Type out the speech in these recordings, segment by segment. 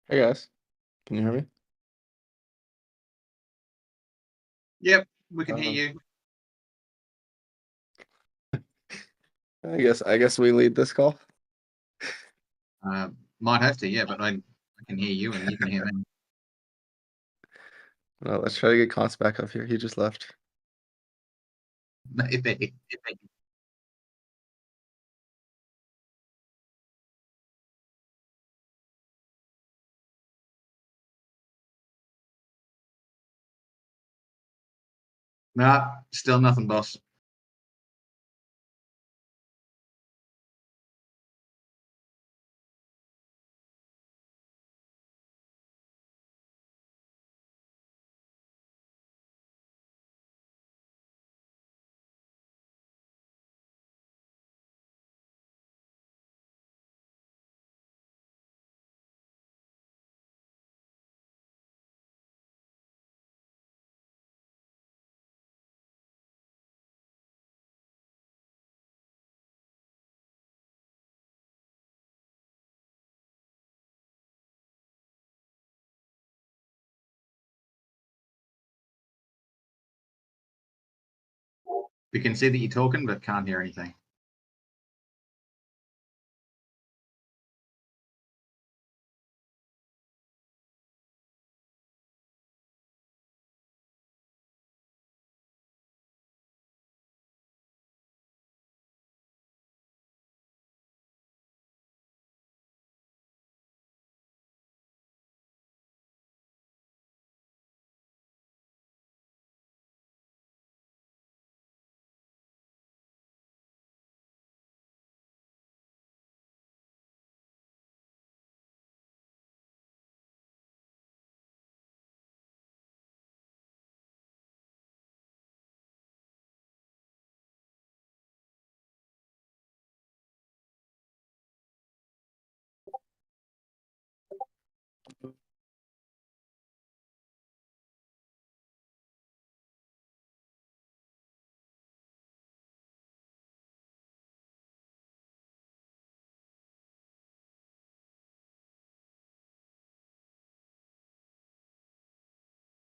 Hey guys, can you hear me? Yep, we can hear you. I guess we lead this call. Might have to, yeah, but I can hear you and you can hear me. Well, let's try to get Const back up here. He just left. If Nah, still nothing, boss. We can see that you're talking, but can't hear anything.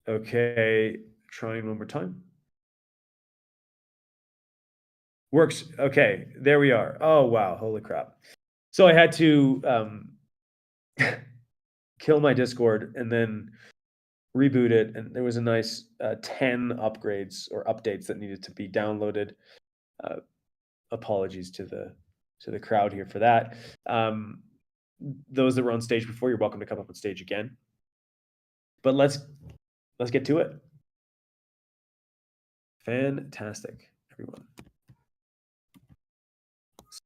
Okay, trying one more time. Works. Okay, there we are. Oh, wow. Holy crap. So I had to kill my Discord and then reboot it. And there was a nice 10 upgrades or updates that needed to be downloaded. Apologies to the crowd here for that. Those that were on stage before, you're welcome to come up on stage again. But let's get to it. Fantastic, everyone.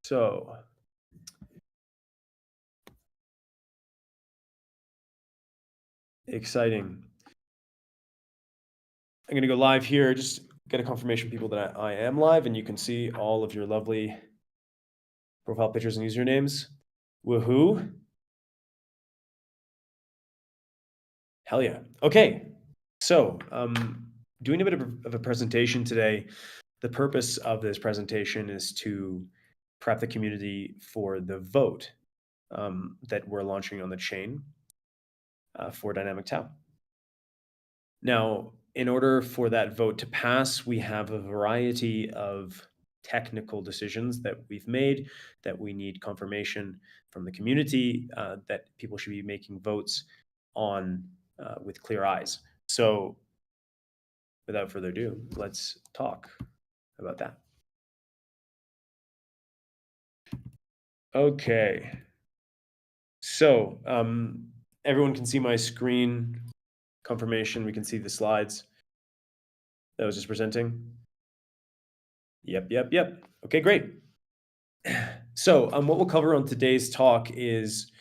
So exciting. I'm going to go live here. Just get a confirmation, people, that I am live, and you can see all of your lovely profile pictures and usernames. Woohoo. Hell yeah. Okay. So doing a bit of a presentation today. The purpose of this presentation is to prep the community for the vote that we're launching on the chain for Dynamic TAO. Now, in order for that vote to pass, we have a variety of technical decisions that we've made that we need confirmation from the community that people should be making votes on with clear eyes. So without further ado, let's talk about that. Okay. So everyone can see my screen confirmation. We can see the slides that I was just presenting. Yep. Okay, great. So what we'll cover on today's talk is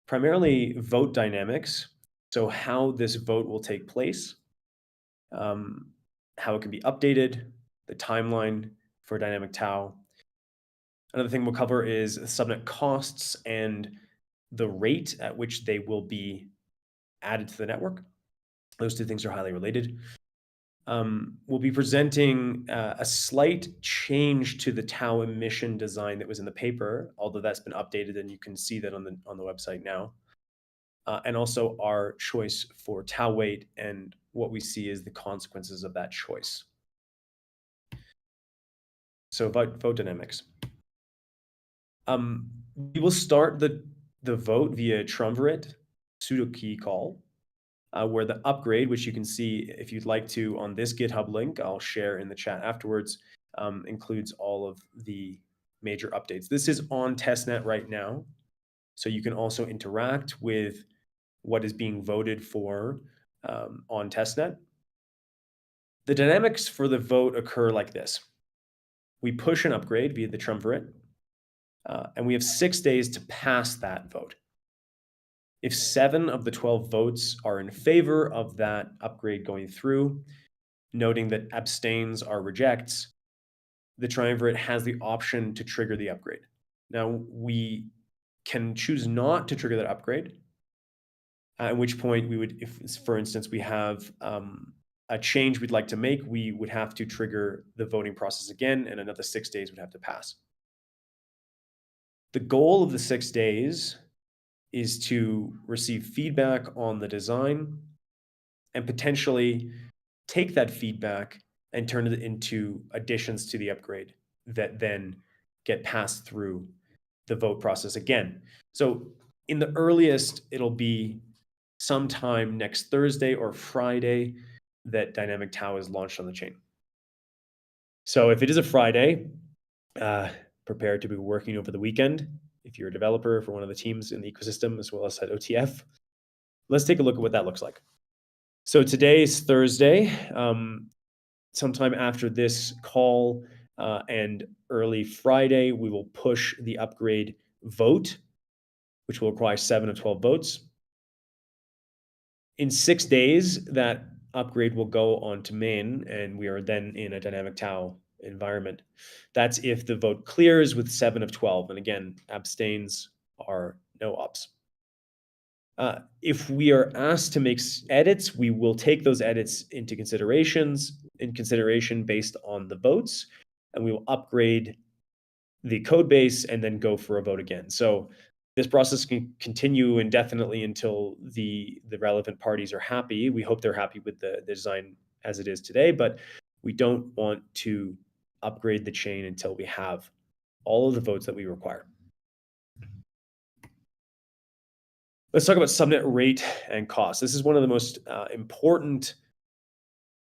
primarily vote dynamics. So how this vote will take place, how it can be updated, the timeline for Dynamic TAO. Another thing we'll cover is subnet costs and the rate at which they will be added to the network. Those two things are highly related. We'll be presenting a slight change to the TAO emission design that was in the paper, although that's been updated and you can see that on the website now. And also our choice for TAO weight and what we see as the consequences of that choice. So vote dynamics. We will start the vote via triumvirate pseudo key call, where the upgrade, which you can see if you'd like to on this GitHub link, I'll share in the chat afterwards, includes all of the major updates. This is on testnet right now, so you can also interact with what is being voted for on testnet. The dynamics for the vote occur like this. We push an upgrade via the triumvirate, and we have 6 days to pass that vote. If 7 of the 12 votes are in favor of that upgrade going through, noting that abstains are rejects, the triumvirate has the option to trigger the upgrade. Now, we can choose not to trigger that upgrade, at which point we would, if for instance, we have a change we'd like to make, we would have to trigger the voting process again, and another 6 days would have to pass. The goal of the 6 days is to receive feedback on the design and potentially take that feedback and turn it into additions to the upgrade that then get passed through the vote process again. So in the earliest, it'll be sometime next Thursday or Friday that Dynamic TAO is launched on the chain. So if it is a Friday, prepare to be working over the weekend. If you're a developer for one of the teams in the ecosystem, as well as at OTF, let's take a look at what that looks like. So today is Thursday. Sometime after this call and early Friday, we will push the upgrade vote, which will require 7 of 12 votes. In 6 days, that upgrade will go on to main, and we are then in a Dynamic TAO environment. That's if the vote clears with 7 of 12. And again, abstains are no ops. If we are asked to make edits, we will take those edits into consideration based on the votes, and we will upgrade the code base and then go for a vote again. So This process can continue indefinitely until the relevant parties are happy. We hope they're happy with the design as it is today, but we don't want to upgrade the chain until we have all of the votes that we require. Let's talk about subnet rate and cost. This is one of the most important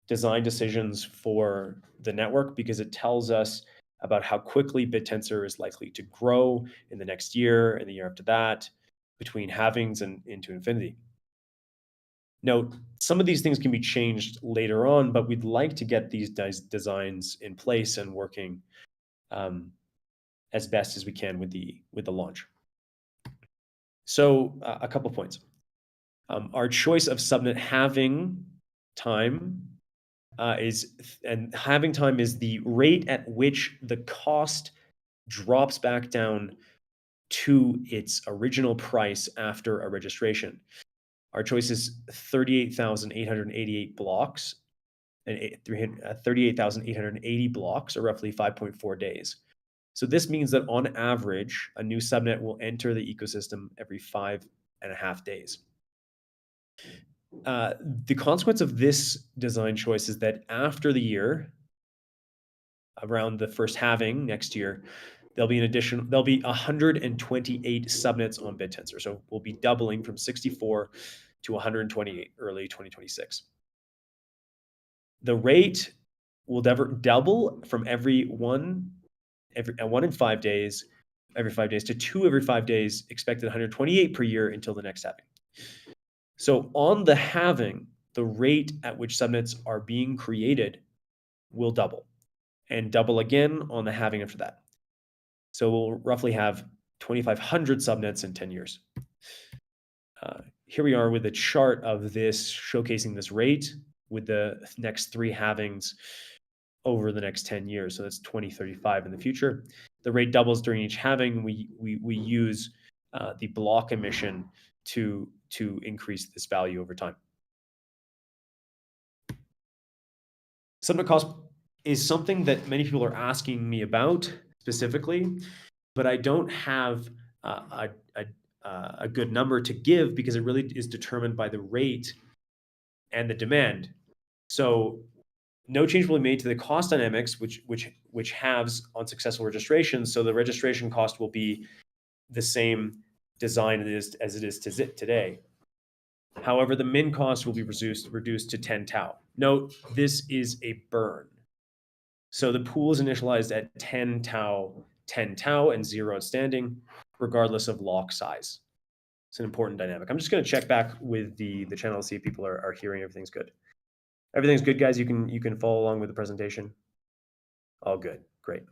design decisions for the network because it tells us about how quickly BitTensor is likely to grow in the next year and the year after that, between halvings and into infinity. Note, some of these things can be changed later on, but we'd like to get these designs in place and working as best as we can with the launch. So a couple points. Our choice of subnet halving time is the rate at which the cost drops back down to its original price after a registration. Our choice is 38,888 blocks and 38,880 blocks, or roughly 5.4 days. So this means that on average, a new subnet will enter the ecosystem every 5.5 days. The consequence of this design choice is that after the year, around the first halving next year, there'll be 128 subnets on BitTensor. So we'll be doubling from 64 to 128 early 2026. The rate will double from every 1 in 5 days, every 5 days, to 2 every 5 days, expected 128 per year until the next halving. So on the halving, the rate at which subnets are being created will double, and double again on the halving after that. So we'll roughly have 2,500 subnets in 10 years. Here we are with a chart of this showcasing this rate with the next 3 halvings over the next 10 years. So that's 2035 in the future. The rate doubles during each halving. We use the block emission to increase this value over time. Subnet cost is something that many people are asking me about specifically, but I don't have a good number to give because it really is determined by the rate and the demand. So no change will be made to the cost dynamics, which halves on successful registration. So the registration cost will be the same design as it is today. However, the min cost will be reduced to 10 tau. Note, this is a burn. So the pool is initialized at 10 tau, and 0 outstanding, regardless of lock size. It's an important dynamic. I'm just going to check back with the channel to see if people are hearing everything's good. Everything's good, guys. You can follow along with the presentation. All good. Great.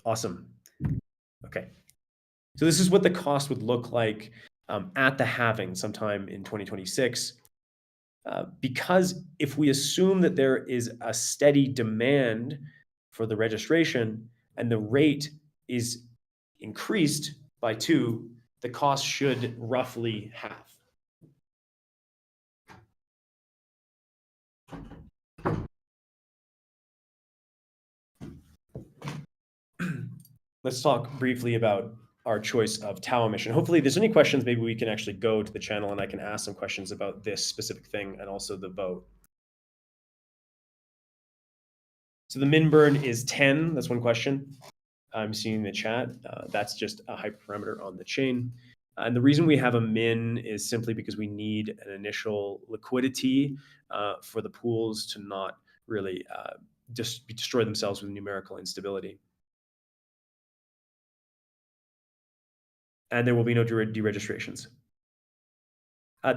Awesome. Okay. So this is what the cost would look like at the halving sometime in 2026. Because if we assume that there is a steady demand for the registration and the rate is increased by 2, the cost should roughly halve. Let's talk briefly about our choice of tau emission. Hopefully, if there's any questions, maybe we can actually go to the channel and I can ask some questions about this specific thing and also the vote. So the min burn is 10. That's one question I'm seeing in the chat. That's just a hyperparameter on the chain. And the reason we have a min is simply because we need an initial liquidity for the pools to not really destroy themselves with numerical instability. And there will be no deregistrations.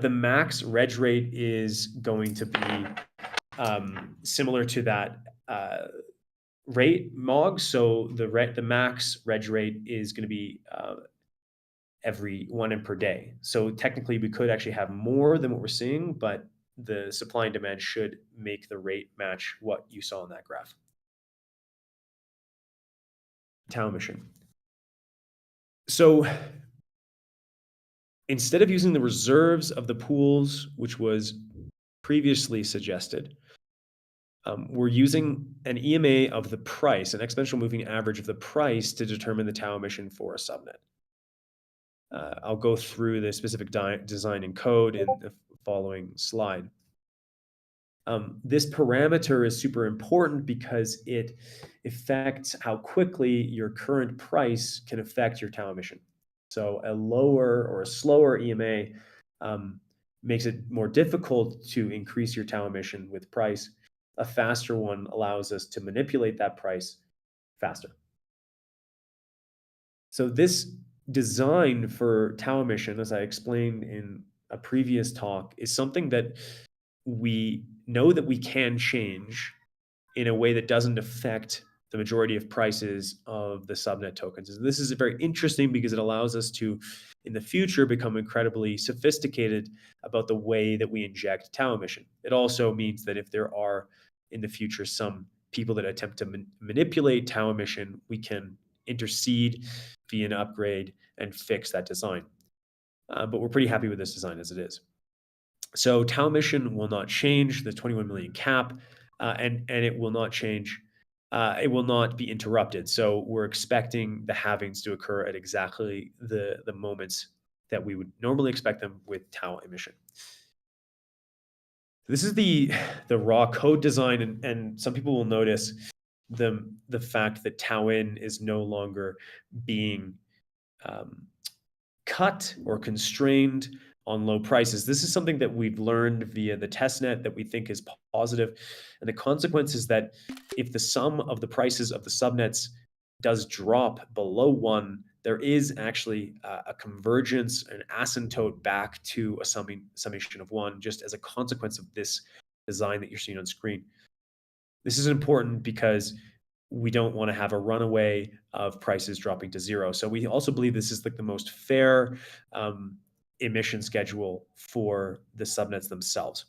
The max reg rate is going to be similar to that rate MOG. So the max reg rate is going to be every 1 per day. So technically, we could actually have more than what we're seeing, but the supply and demand should make the rate match what you saw in that graph. Tau emission. So instead of using the reserves of the pools, which was previously suggested, we're using an EMA of the price, an exponential moving average of the price, to determine the tau emission for a subnet. I'll go through the specific design and code in the following slide. This parameter is super important because it affects how quickly your current price can affect your tau emission. So a lower or a slower EMA makes it more difficult to increase your tau emission with price. A faster one allows us to manipulate that price faster. So this design for tau emission, as I explained in a previous talk, is something that we know that we can change in a way that doesn't affect the majority of prices of the subnet tokens. And this is very interesting because it allows us to, in the future, become incredibly sophisticated about the way that we inject tau emission. It also means that if there are, in the future, some people that attempt to manipulate tau emission, we can intercede via an upgrade and fix that design. But we're pretty happy with this design as it is. So tau emission will not change the 21 million cap, and it will not change. It will not be interrupted. So we're expecting the halvings to occur at exactly the moments that we would normally expect them with tau emission. This is the raw code design, and some people will notice the fact that tau in is no longer being cut or constrained on low prices. This is something that we've learned via the testnet that we think is positive. And the consequence is that if the sum of the prices of the subnets does drop below 1, there is actually a convergence, an asymptote back to a summation of 1, just as a consequence of this design that you're seeing on screen. This is important because we don't want to have a runaway of prices dropping to 0. So we also believe this is like the most fair emission schedule for the subnets themselves.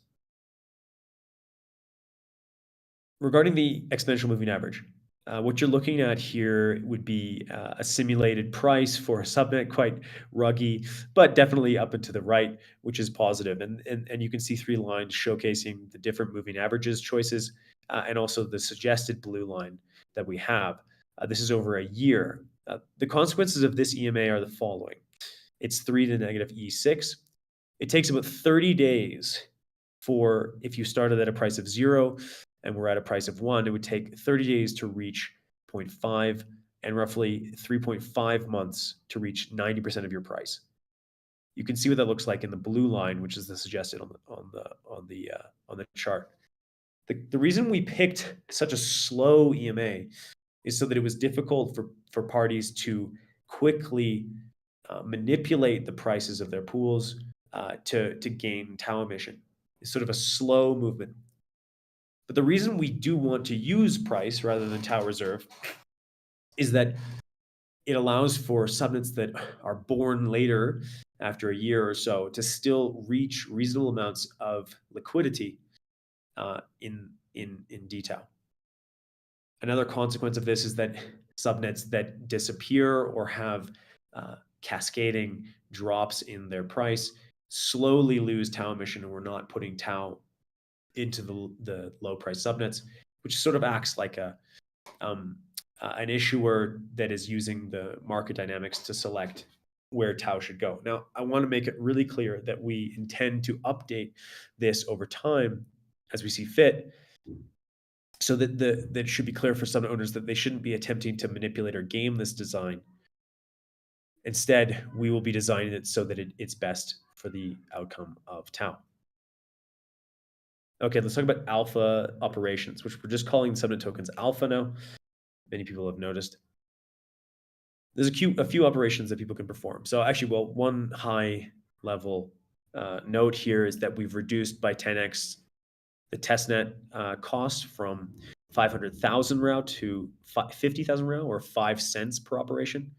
Regarding the exponential moving average, what you're looking at here would be a simulated price for a subnet, quite ruggy, but definitely up and to the right, which is positive. And you can see 3 lines showcasing the different moving averages choices and also the suggested blue line that we have. This is over a year. The consequences of this EMA are the following. It's 3 to the negative E6. It takes about 30 days for, if you started at a price of 0 and we're at a price of 1, it would take 30 days to reach 0.5 and roughly 3.5 months to reach 90% of your price. You can see what that looks like in the blue line, which is the suggested on the chart. The reason we picked such a slow EMA is so that it was difficult for parties to quickly manipulate the prices of their pools to gain tau emission. It's sort of a slow movement. But the reason we do want to use price rather than tau reserve is that it allows for subnets that are born later, after a year or so, to still reach reasonable amounts of liquidity in dTAO. Another consequence of this is that subnets that disappear or have cascading drops in their price slowly lose tau emission, and we're not putting tau into the low price subnets, which sort of acts like an issuer that is using the market dynamics to select where tau should go. Now, I want to make it really clear that we intend to update this over time as we see fit, so that that should be clear for subnet owners that they shouldn't be attempting to manipulate or game this design. Instead, we will be designing it so that it's best for the outcome of tau. Okay, let's talk about alpha operations, which we're just calling subnet tokens alpha now. Many people have noticed. There's a few operations that people can perform. So actually, well, one high level note here is that we've reduced by 10x the testnet cost from 500,000 RAU to 50,000 RAU, or 5 cents per operation,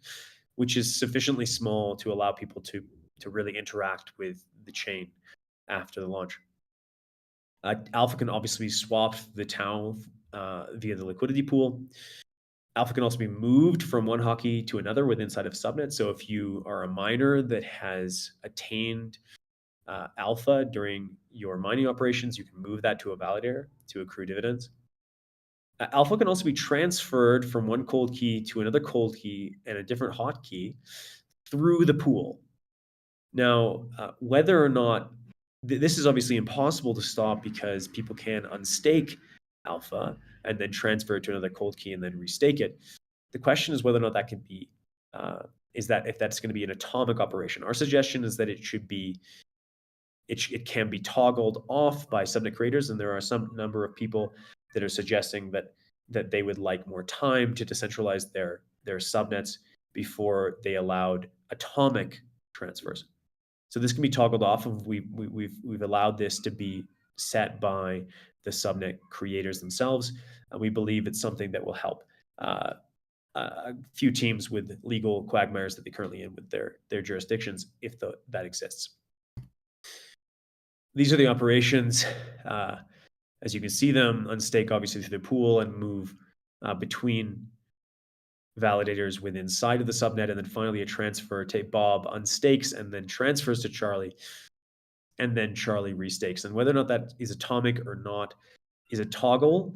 which is sufficiently small to allow people to really interact with the chain after the launch. Alpha can obviously be swapped the tau via the liquidity pool. Alpha can also be moved from one hotkey to another within inside of subnet. So if you are a miner that has attained alpha during your mining operations, you can move that to a validator to accrue dividends. Alpha can also be transferred from one cold key to another cold key and a different hotkey through the pool. Now, whether or not this is obviously impossible to stop because people can unstake alpha and then transfer it to another cold key and then restake it. The question is whether or not that can be, if that's going to be an atomic operation. Our suggestion is that it should be, it can be toggled off by subnet creators, and there are some number of people that are suggesting that they would like more time to decentralize their subnets before they allowed atomic transfers. So this can be toggled off, and we've allowed this to be set by the subnet creators themselves, and we believe it's something that will help a few teams with legal quagmires that they currently in with their jurisdictions, if that exists. These are the operations. As you can see them, unstake obviously through the pool and move between validators within inside of the subnet, and then finally a transfer. Take Bob unstakes and then transfers to Charlie, and then Charlie restakes. And whether or not that is atomic or not is a toggle.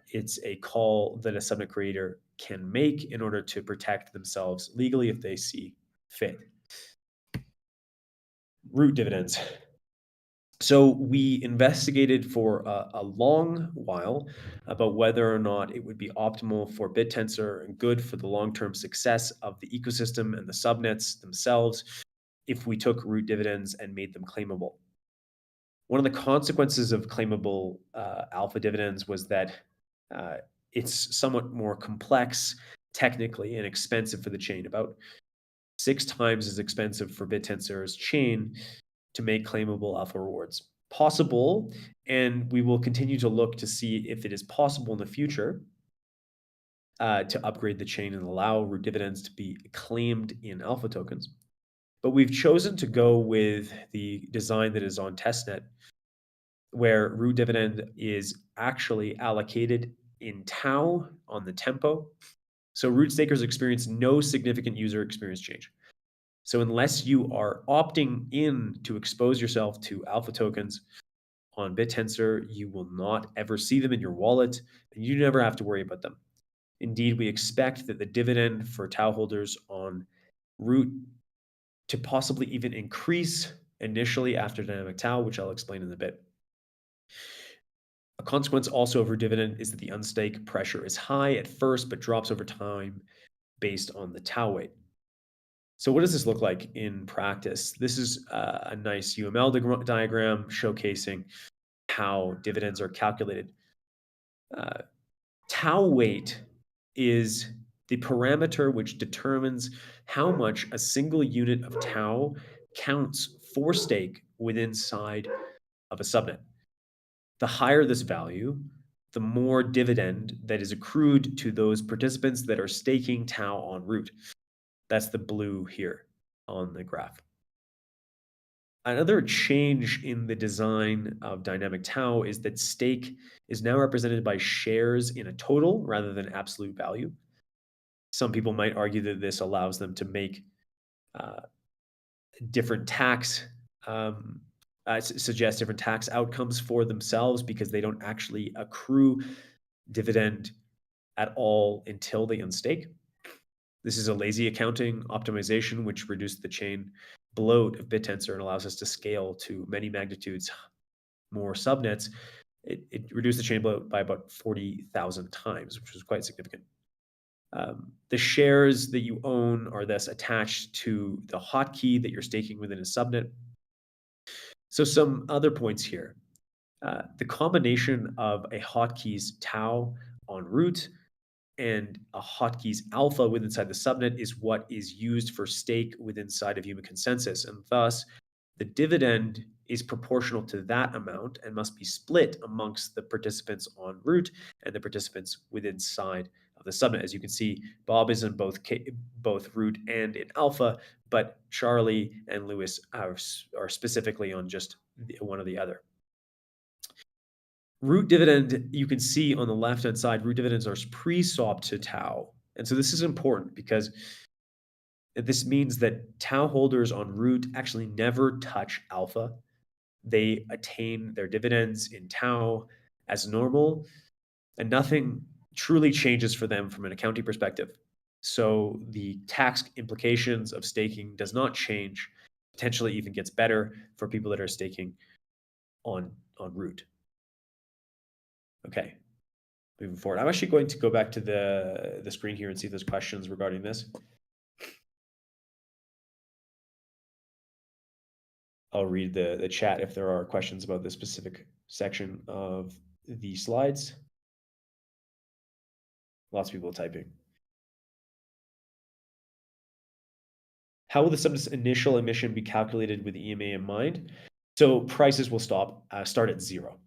It's a call that a subnet creator can make in order to protect themselves legally if they see fit. Root dividends. So we investigated for a long while about whether or not it would be optimal for BitTensor and good for the long-term success of the ecosystem and the subnets themselves if we took root dividends and made them claimable. One of the consequences of claimable alpha dividends was that it's somewhat more complex technically and expensive for the chain, about 6 times as expensive for BitTensor's chain to make claimable alpha rewards. Possible, and we will continue to look to see if it is possible in the future to upgrade the chain and allow root dividends to be claimed in alpha tokens. But we've chosen to go with the design that is on testnet, where root dividend is actually allocated in tau on the tempo. So root stakers experience no significant user experience change. So unless you are opting in to expose yourself to alpha tokens on BitTensor, you will not ever see them in your wallet, and you never have to worry about them. Indeed, we expect that the dividend for tau holders on root to possibly even increase initially after dynamic tau, which I'll explain in a bit. A consequence also of root dividend is that the unstake pressure is high at first, but drops over time based on the tau weight. So what does this look like in practice? This is a nice UML diagram showcasing how dividends are calculated. Tau weight is the parameter which determines how much a single unit of tau counts for stake within inside of a subnet. The higher this value, the more dividend that is accrued to those participants that are staking tau on root. That's the blue here on the graph. Another change in the design of dynamic tau is that stake is now represented by shares in a total rather than absolute value. Some people might argue that this allows them to make different tax, suggest different tax outcomes for themselves because they don't actually accrue dividend at all until they unstake. This is a lazy accounting optimization which reduced the chain bloat of BitTensor and allows us to scale to many magnitudes more subnets. It reduced the chain bloat by about 40,000 times, which was quite significant. The shares that you own are thus attached to the hotkey that you're staking within a subnet. So some other points here. The combination of a hotkey's tau on root and a hotkey's alpha within inside the subnet is what is used for stake within inside of human consensus. And thus, the dividend is proportional to that amount and must be split amongst the participants on root and the participants within inside of the subnet. As you can see, Bob is in both root and in alpha, but Charlie and Lewis are specifically on just one or the other. Root dividend, you can see on the left-hand side, root dividends are pre-swapped to tau. And so this is important because this means that tau holders on root actually never touch alpha. They attain their dividends in tau as normal, and nothing truly changes for them from an accounting perspective. So the tax implications of staking does not change. potentially even gets better for people that are staking on root. Okay, moving forward. I'm actually going to go back to the screen here and see if there's questions regarding this. I'll read the chat if there are questions about this specific section of the slides. Lots of people typing. How will the subnet's initial emission be calculated with EMA in mind? So prices will start at 0,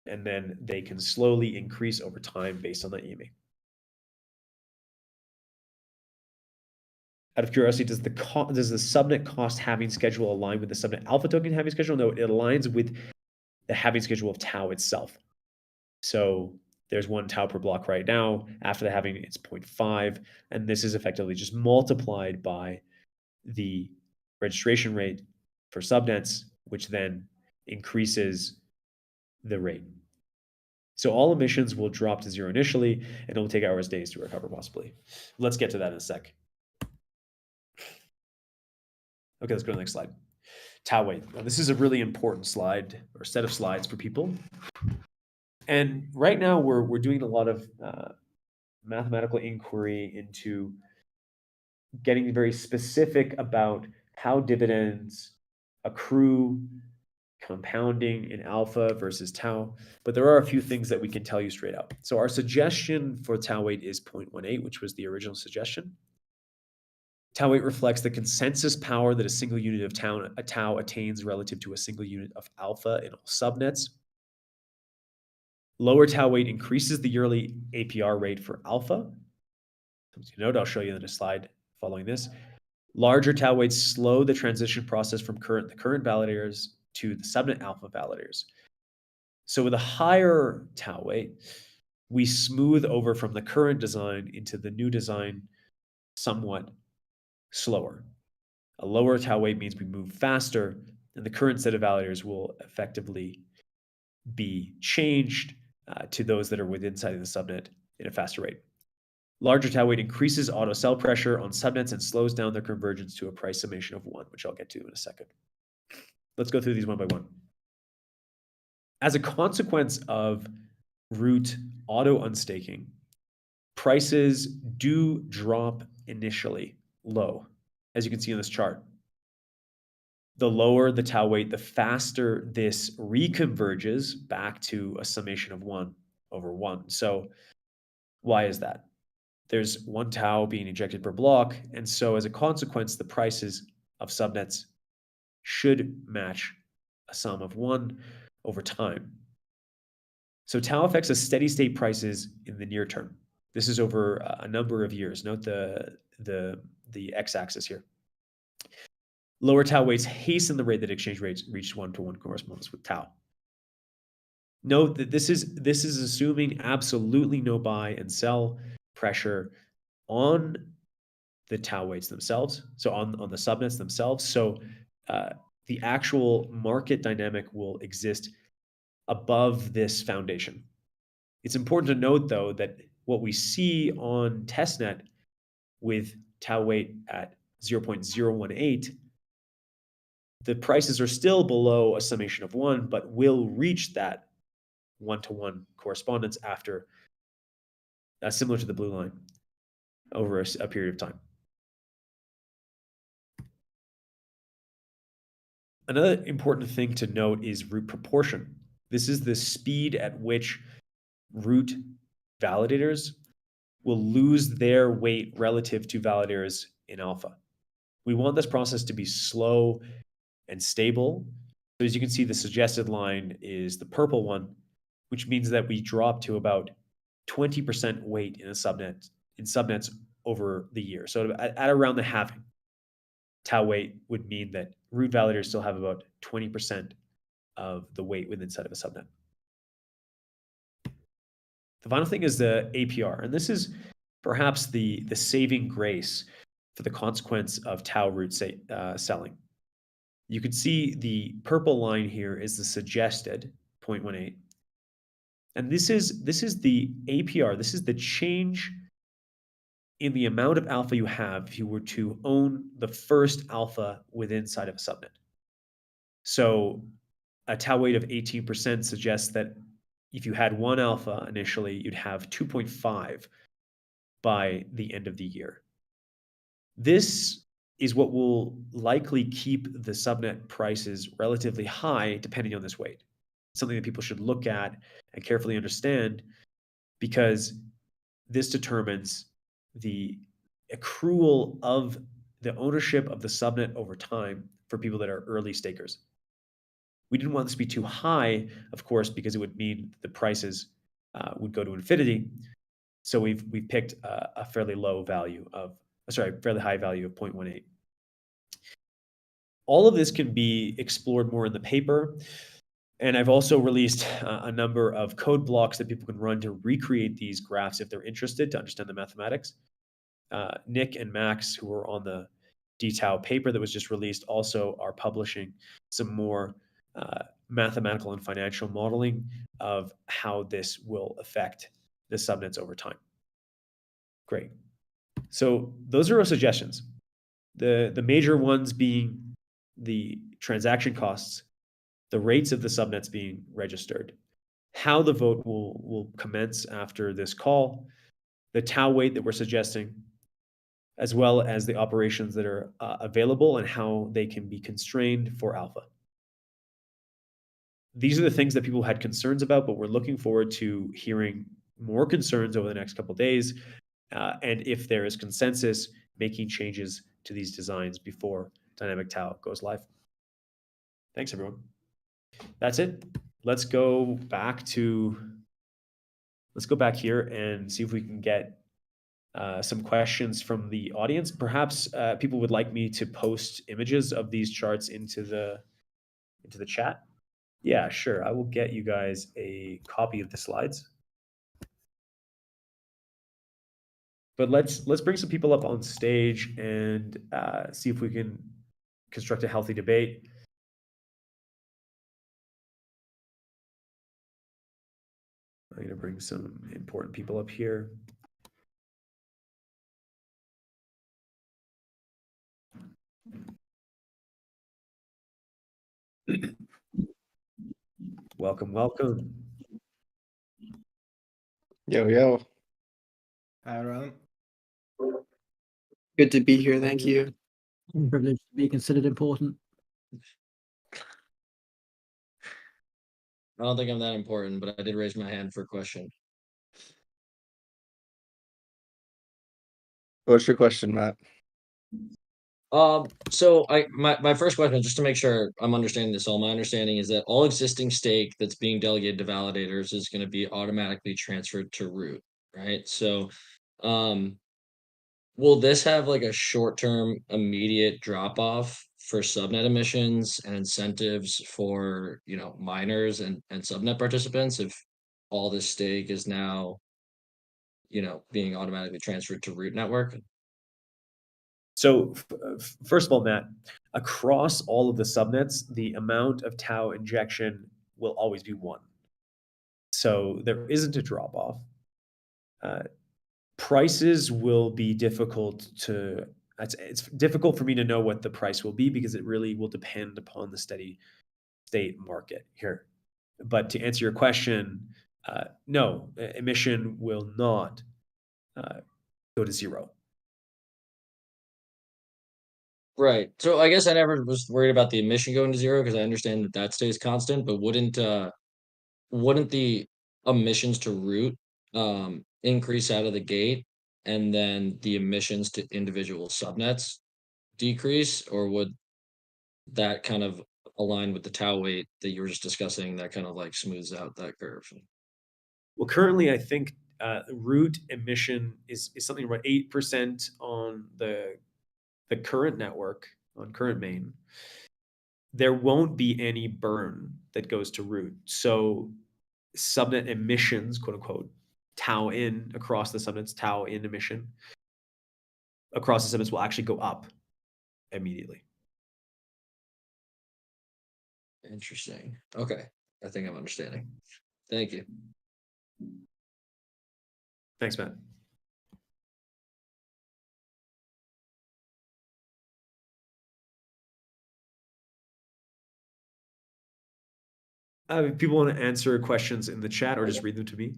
and then they can slowly increase over time based on the EMA. Out of curiosity, does the subnet cost halving schedule align with the subnet alpha token halving schedule? No, it aligns with the halving schedule of tau itself. So there's 1 tau per block right now. After the halving, it's 0.5, and this is effectively just multiplied by the registration rate for subnets, which then increases the rate. So all emissions will drop to 0 initially, and it will take hours, days to recover possibly. Let's get to that in a sec. Okay, let's go to the next slide. Tau weight. Now, this is a really important slide or set of slides for people. And right now we're doing a lot of mathematical inquiry into getting very specific about how dividends accrue, compounding in alpha versus tau, but there are a few things that we can tell you straight out. So our suggestion for tau weight is 0.18, which was the original suggestion. Tau weight reflects the consensus power that a single unit of tau attains relative to a single unit of alpha in all subnets. Lower tau weight increases the yearly APR rate for alpha. Something to note, I'll show you in a slide following this. Larger tau weights slow the transition process from the current validators to the subnet alpha validators. So with a higher tau weight, we smooth over from the current design into the new design somewhat slower. A lower tau weight means we move faster, and the current set of validators will effectively be changed to those that are within inside of the subnet in a faster rate. Larger tau weight increases auto sell pressure on subnets and slows down their convergence to a price summation of 1, which I'll get to in a second. Let's go through these one by one. As a consequence of root auto unstaking, prices do drop initially low, as you can see on this chart. The lower the tau weight, the faster this reconverges back to a summation of 1 over 1. So why is that? There's 1 tau being injected per block, and so as a consequence, the prices of subnets should match a sum of 1 over time. So tau affects a steady state prices in the near term. This is over a number of years. Note the x-axis here. Lower tau weights hasten the rate that exchange rates reach 1-to-1 correspondence with tau. Note that this is assuming absolutely no buy and sell pressure on the tau weights themselves, so on the subnets themselves. So the actual market dynamic will exist above this foundation. It's important to note, though, that what we see on testnet with tau weight at 0.018, the prices are still below a summation of 1, but will reach that 1-to-1 correspondence after, similar to the blue line, over a period of time. Another important thing to note is root proportion. This is the speed at which root validators will lose their weight relative to validators in alpha. We want this process to be slow and stable. So as you can see, the suggested line is the purple one, which means that we drop to about 20% weight in subnets over the year. So at around the halving, tau weight would mean that root validators still have about 20% of the weight within inside of a subnet. The final thing is the APR, and this is perhaps the saving grace for the consequence of tau root selling. You can see the purple line here is the suggested 0.18. And this is the APR. This is the change in the amount of alpha you have if you were to own the first alpha within inside of a subnet. So a tau weight of 18% suggests that if you had one alpha initially, you'd have 2.5 by the end of the year. This is what will likely keep the subnet prices relatively high depending on this weight. Something that people should look at and carefully understand, because this determines the accrual of the ownership of the subnet over time for people that are early stakers. We didn't want this to be too high, of course, because it would mean the prices would go to infinity. So we've picked a fairly low value of, fairly high value of 0.18. All of this can be explored more in the paper. And I've also released a number of code blocks that people can run to recreate these graphs if they're interested to understand the mathematics. Nick and Max, who were on the dTAO paper that was just released, also are publishing some more mathematical and financial modeling of how this will affect the subnets over time. Great. So those are our suggestions. The major ones being the transaction costs, the rates of the subnets being registered, how the vote will commence after this call, the tau weight that we're suggesting, as well as the operations that are available and how they can be constrained for alpha. These are the things that people had concerns about, but we're looking forward to hearing more concerns over the next couple of days. And if there is consensus, making changes to these designs before dynamic tau goes live. Thanks, everyone. That's it. Let's go back here and see if we can get some questions from the audience. Perhaps people would like me to post images of these charts into the chat. Yeah, sure. I will get you guys a copy of the slides. But let's bring some people up on stage and see if we can construct a healthy debate. I'm going to bring some important people up here. Welcome, welcome. Yo, yo. Hi, Ron. Good to be here. Thank you. I'm privileged to be considered important. I don't think I'm that important, but I did raise my hand for a question. What's your question, Matt? So my first question, just to make sure I'm understanding this all, my understanding is that all existing stake that's being delegated to validators is going to be automatically transferred to root, right? So, will this have like a short-term immediate drop-off for subnet emissions and incentives for, miners and subnet participants if all this stake is now, being automatically transferred to root network? So first of all, Matt, across all of the subnets, the amount of tau injection will always be 1. So there isn't a drop off. Prices will be difficult to, it's difficult for me to know what the price will be because it really will depend upon the steady state market here. But to answer your question, no, emission will not go to 0. Right. So I guess I never was worried about the emission going to 0 because I understand that that stays constant, but wouldn't the emissions to root increase out of the gate and then the emissions to individual subnets decrease, or would that kind of align with the tau weight that you were just discussing that kind of like smooths out that curve? Well, currently, I think root emission is something about 8% on the current network, on current main. There won't be any burn that goes to root. So subnet emissions, quote unquote, tau in across the subnets, tau in emission across the subnets will actually go up immediately. Interesting. Okay. I think I'm understanding. Thank you. Thanks, Matt. If people want to answer questions in the chat or just read them to me.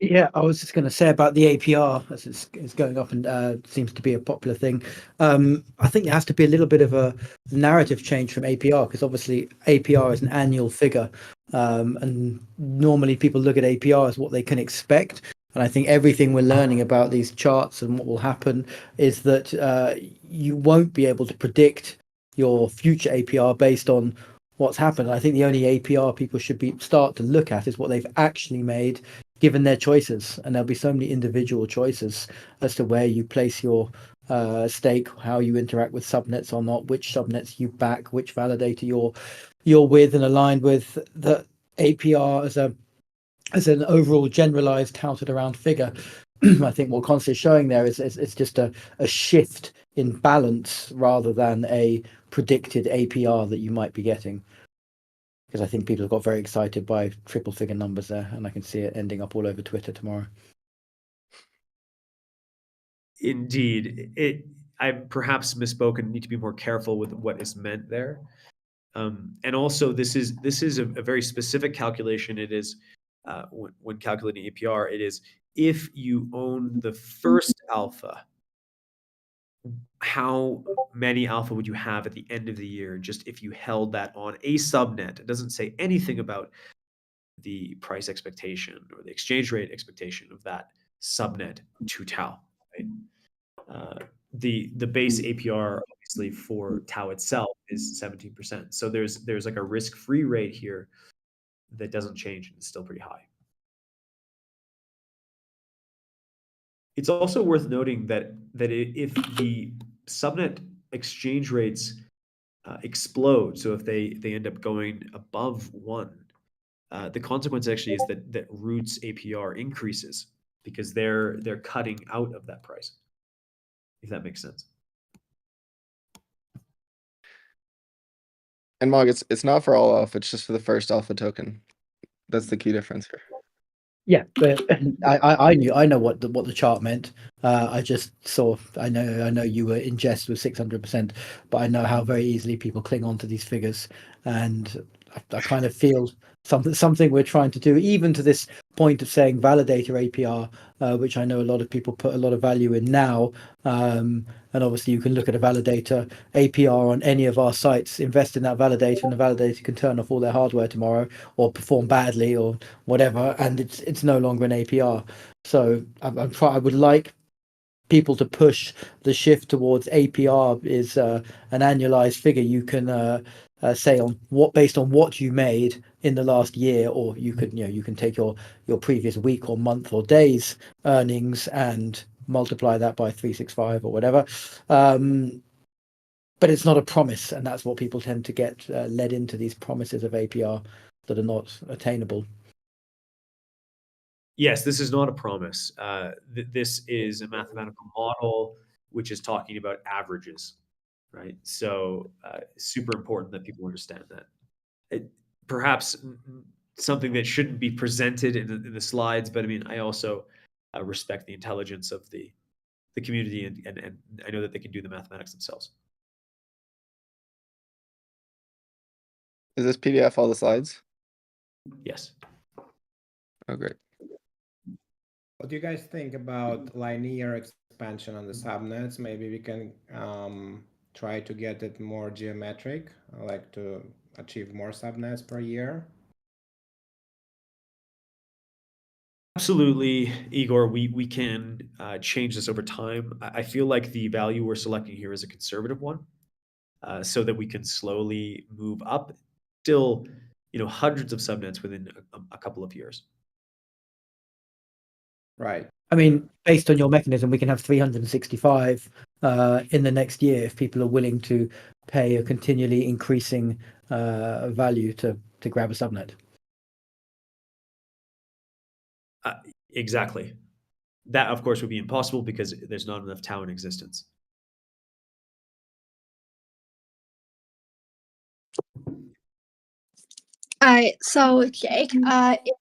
Yeah, I was just going to say about the APR, as it's going up and seems to be a popular thing. I think there has to be a little bit of a narrative change from APR, because obviously APR is an annual figure, and normally people look at APR as what they can expect. And I think everything we're learning about these charts and what will happen is that you won't be able to predict your future APR based on what's happened. I think the only APR people should start to look at is what they've actually made, given their choices. And there'll be so many individual choices as to where you place your stake, how you interact with subnets or not, which subnets you back, which validator you're with and aligned with. The APR as an overall generalized touted around figure. I think what Const is showing there is it's just a shift in balance rather than a predicted APR that you might be getting. Because I think people have got very excited by triple figure numbers there, and I can see it ending up all over Twitter tomorrow. Indeed, I perhaps misspoke and need to be more careful with what is meant there. And also, this is a very specific calculation. It is when calculating APR. It is if you own the first alpha, how many alpha would you have at the end of the year, just if you held that on a subnet? It doesn't say anything about the price expectation or the exchange rate expectation of that subnet to tau. Right? The base APR obviously for tau itself is 17%. So there's like a risk-free rate here that doesn't change and is still pretty high. It's also worth noting that if the subnet exchange rates explode, so if they end up going above 1, the consequence actually is that Root's APR increases because they're cutting out of that price, if that makes sense. And Mog, it's not for all alpha, it's just for the first alpha token. That's the key difference here. Yeah, but I know what the chart meant. I just saw. I know you were in jest with 600%, but I know how very easily people cling on to these figures, and I kind of feel something we're trying to do, even to this point of saying validator APR, which I know a lot of people put a lot of value in now. And obviously, you can look at a validator APR on any of our sites, invest in that validator, and the validator can turn off all their hardware tomorrow or perform badly or whatever, and it's no longer an APR. So I would like people to push the shift towards APR is an annualized figure you can say on based on what you made in the last year, or you can take your previous week or month or days earnings and multiply that by 365 or whatever. But it's not a promise, and that's what people tend to get led into, these promises of APR that are not attainable. Yes, this is not a promise. This is a mathematical model which is talking about averages, right? So super important that people understand that. Perhaps something that shouldn't be presented in the slides, but I mean, I also respect the intelligence of the community, and I know that they can do the mathematics themselves. Is this PDF all the slides? Yes. Oh, great. What do you guys think about linear expansion on the subnets? Maybe we can try to get it more geometric, like to achieve more subnets per year. Absolutely, Igor. We can change this over time. I feel like the value we're selecting here is a conservative one, so that we can slowly move up. Still, hundreds of subnets within a couple of years. Right. I mean, based on your mechanism, we can have 365 in the next year if people are willing to pay a continually increasing value to grab a subnet. Exactly. That, of course, would be impossible because there's not enough tau in existence. So Jake, in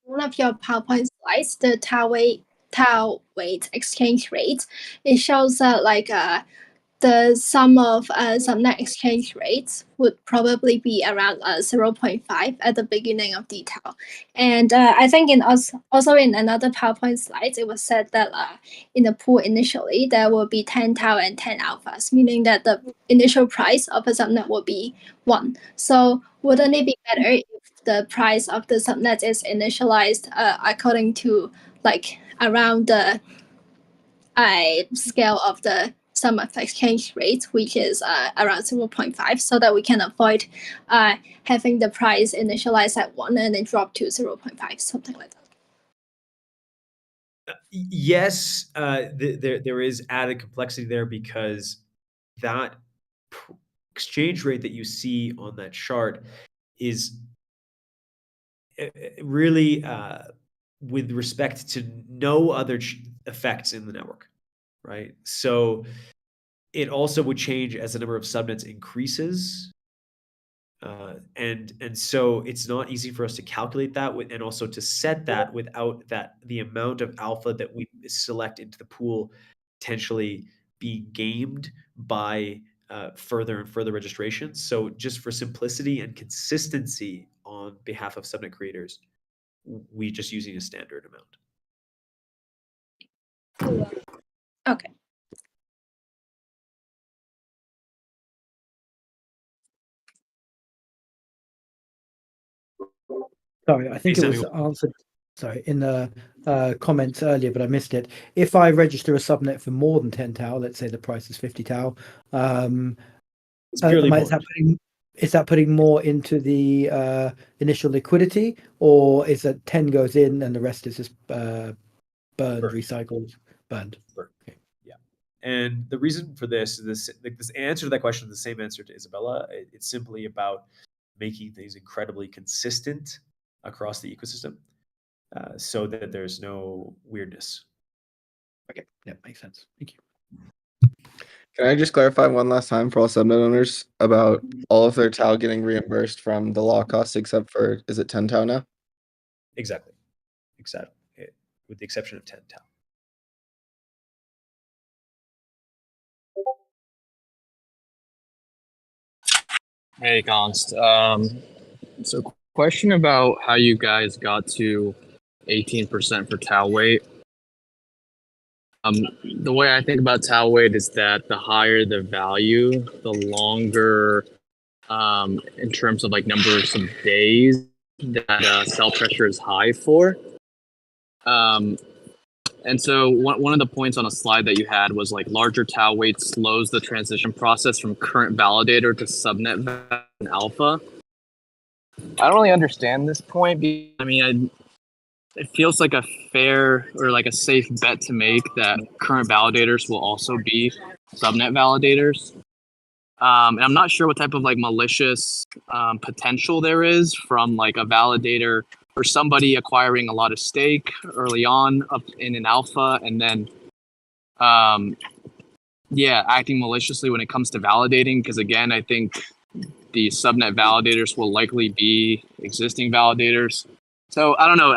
one of your PowerPoint slides, the tau weight exchange rate, it shows the sum of subnet exchange rates would probably be around 0.5 at the beginning of dTAO. And I think also in another PowerPoint slide, it was said that in the pool initially, there will be 10 tau and 10 alphas, meaning that the initial price of a subnet will be 1. So wouldn't it be better if the price of the subnet is initialized according to like around the scale of the sum of exchange rates, which is around 0.5, so that we can avoid having the price initialized at 1 and then drop to 0.5, something like that. Yes, there is added complexity there because that exchange rate that you see on that chart is really with respect to no other effects in the network, right? So it also would change as the number of subnets increases. And so it's not easy for us to calculate that and also to set that without the amount of alpha that we select into the pool potentially being gamed by further and further registrations. So just for simplicity and consistency on behalf of subnet creators, we just using a standard amount. Okay. Sorry, I think Hey, it was Samuel. answered. Sorry, in the comments earlier, but I missed it. If I register a subnet for more than 10 tau, let's say the price is 50 tau, It's purely is that putting more into the initial liquidity, or is that 10 goes in and the rest is just burned, recycled, burned? Okay. Yeah. And the reason for this answer to that question is the same answer to Isabella. It's simply about making things incredibly consistent across the ecosystem so that there's no weirdness. Okay, yeah, makes sense. Thank you. Can I just clarify one last time for all subnet owners about all of their tau getting reimbursed from the law costs except for, is it 10 tau now? Exactly. With the exception of 10 tau. Hey, Const. So question about how you guys got to 18% for tau weight. The way I think about tau weight is that the higher the value, the longer, in terms of like numbers of days that cell pressure is high for. And so one of the points on a slide that you had was like larger tau weight slows the transition process from current validator to subnet and alpha. I don't really understand this point. I mean, it feels like a fair or like a safe bet to make that current validators will also be subnet validators. And I'm not sure what type of like malicious potential there is from like a validator or somebody acquiring a lot of stake early on up in an alpha and then acting maliciously when it comes to validating, because again, I think the subnet validators will likely be existing validators. So I don't know,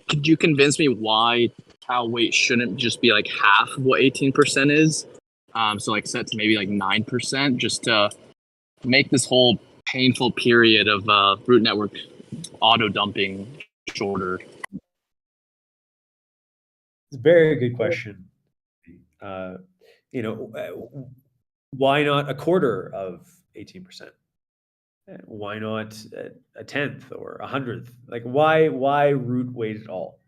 could you convince me why tau weight shouldn't just be like half of what 18% is? So like set to maybe like 9%, just to make this whole painful period of root network auto dumping shorter. It's a very good question. Why not a quarter of 18%? Why not a 10th or 100th? Like why root weight at all?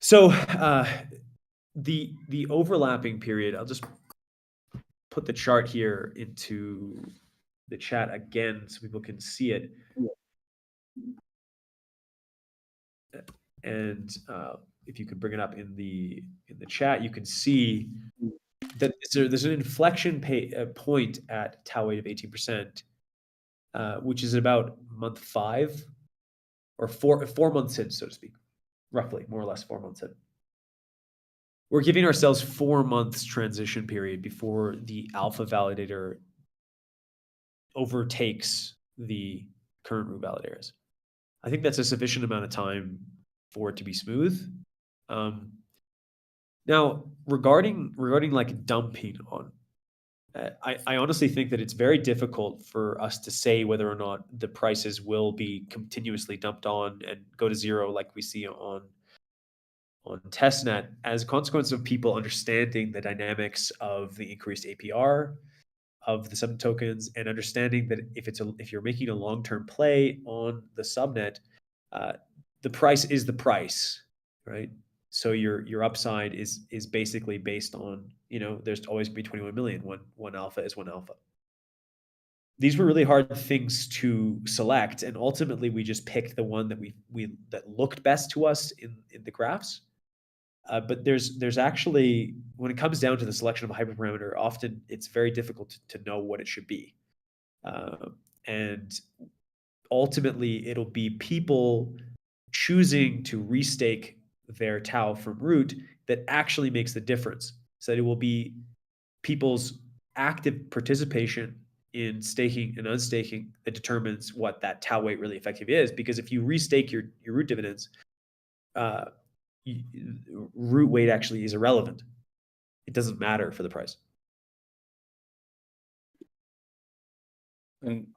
So the overlapping period, I'll just put the chart here into the chat again so people can see it. And if you could bring it up in the chat, you can see that there's an inflection point at tau weight of 18%, which is about month 5 or 4 months in, so to speak, roughly, more or less 4 months in. We're giving ourselves 4 months transition period before the alpha validator overtakes the current root validators. I think that's a sufficient amount of time for it to be smooth. Now, regarding like dumping on, I honestly think that it's very difficult for us to say whether or not the prices will be continuously dumped on and go to zero like we see on testnet as a consequence of people understanding the dynamics of the increased APR of the subnet tokens and understanding that if you're making a long-term play on the subnet, the price is the price, right? So your upside is basically based on, there's always be 21 million. One alpha is one alpha. These were really hard things to select, and ultimately we just picked the one that that looked best to us in the graphs. But there's actually, when it comes down to the selection of a hyperparameter, often it's very difficult to know what it should be. And ultimately it'll be people choosing to restake their tau from root that actually makes the difference. So that it will be people's active participation in staking and unstaking that determines what that tau weight really effectively is. Because if you restake your root dividends, root weight actually is irrelevant. It doesn't matter for the price. And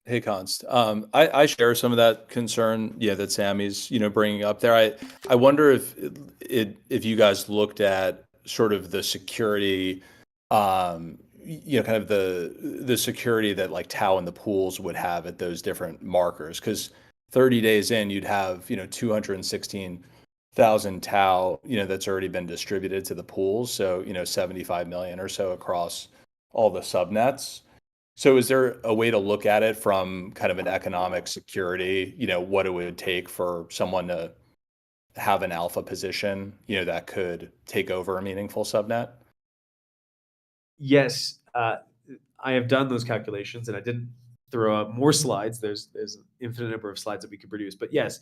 hey, Const, I share some of that concern, that Sammy's, bringing up there. I wonder if you guys looked at sort of the security, kind of the security that like tau and the pools would have at those different markers, because 30 days in, you'd have 216,000 tau, that's already been distributed to the pools. So 75 million or so across all the subnets. So is there a way to look at it from kind of an economic security, what it would take for someone to have an alpha position, that could take over a meaningful subnet? Yes, I have done those calculations, and I didn't throw up more slides. There's an infinite number of slides that we could produce, but yes,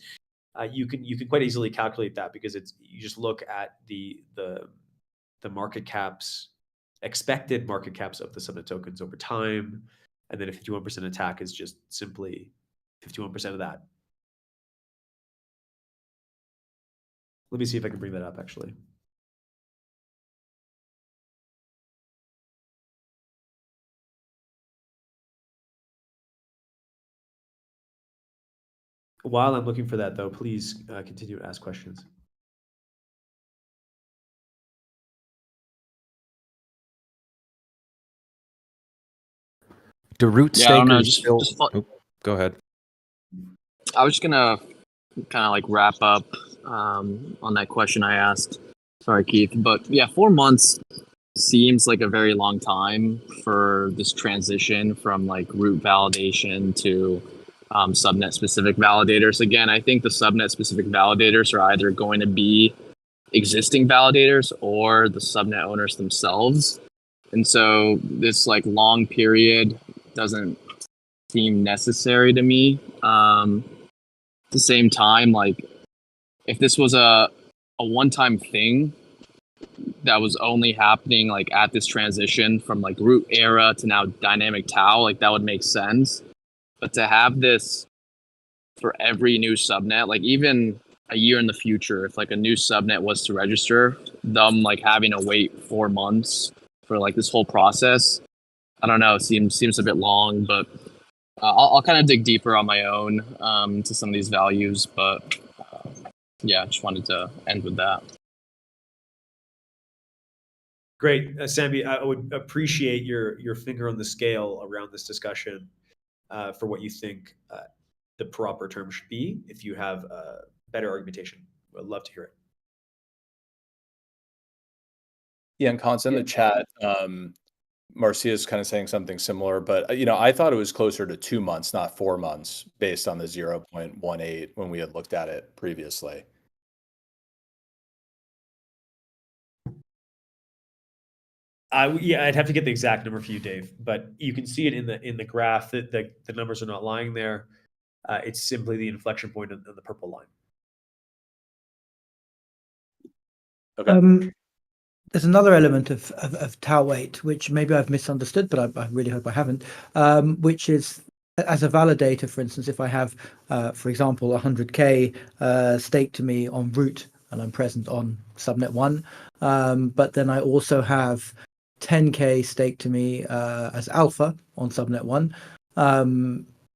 you can quite easily calculate that, because you just look at the market caps, expected market caps of the subnet tokens over time, and then a 51% attack is just simply 51% of that. Let me see if I can bring that up actually. While I'm looking for that though, please continue to ask questions. Do root Yeah, I don't know, stakers still... go ahead. I was just gonna kind of like wrap up on that question I asked. Sorry, Keith, but yeah, 4 months seems like a very long time for this transition from like root validation to subnet specific validators. Again, I think the subnet specific validators are either going to be existing validators or the subnet owners themselves. And so this like long period doesn't seem necessary to me. At the same time, like if this was a one-time thing that was only happening like at this transition from like root era to now dynamic tau, like that would make sense. But to have this for every new subnet, like even a year in the future, if like a new subnet was to register, them like having to wait 4 months for like this whole process, I don't know, seems a bit long, but I'll kind of dig deeper on my own to some of these values, but yeah, just wanted to end with that. Great, Sammy. I would appreciate your finger on the scale around this discussion for what you think the proper term should be. If you have better argumentation, I'd love to hear it. Yeah, and Cons in the chat, Marcia's kind of saying something similar, but I thought it was closer to 2 months, not 4 months, based on the 0.18 when we had looked at it previously. Yeah, I'd have to get the exact number for you, Dave, but you can see it in the graph that the numbers are not lying there. It's simply the inflection point on the purple line. Okay. There's another element of tau weight, which maybe I've misunderstood, but I really hope I haven't, which is as a validator, for instance, if I have, for example, 100K staked to me on root and I'm present on subnet 1. But then I also have 10K staked to me as alpha on subnet 1.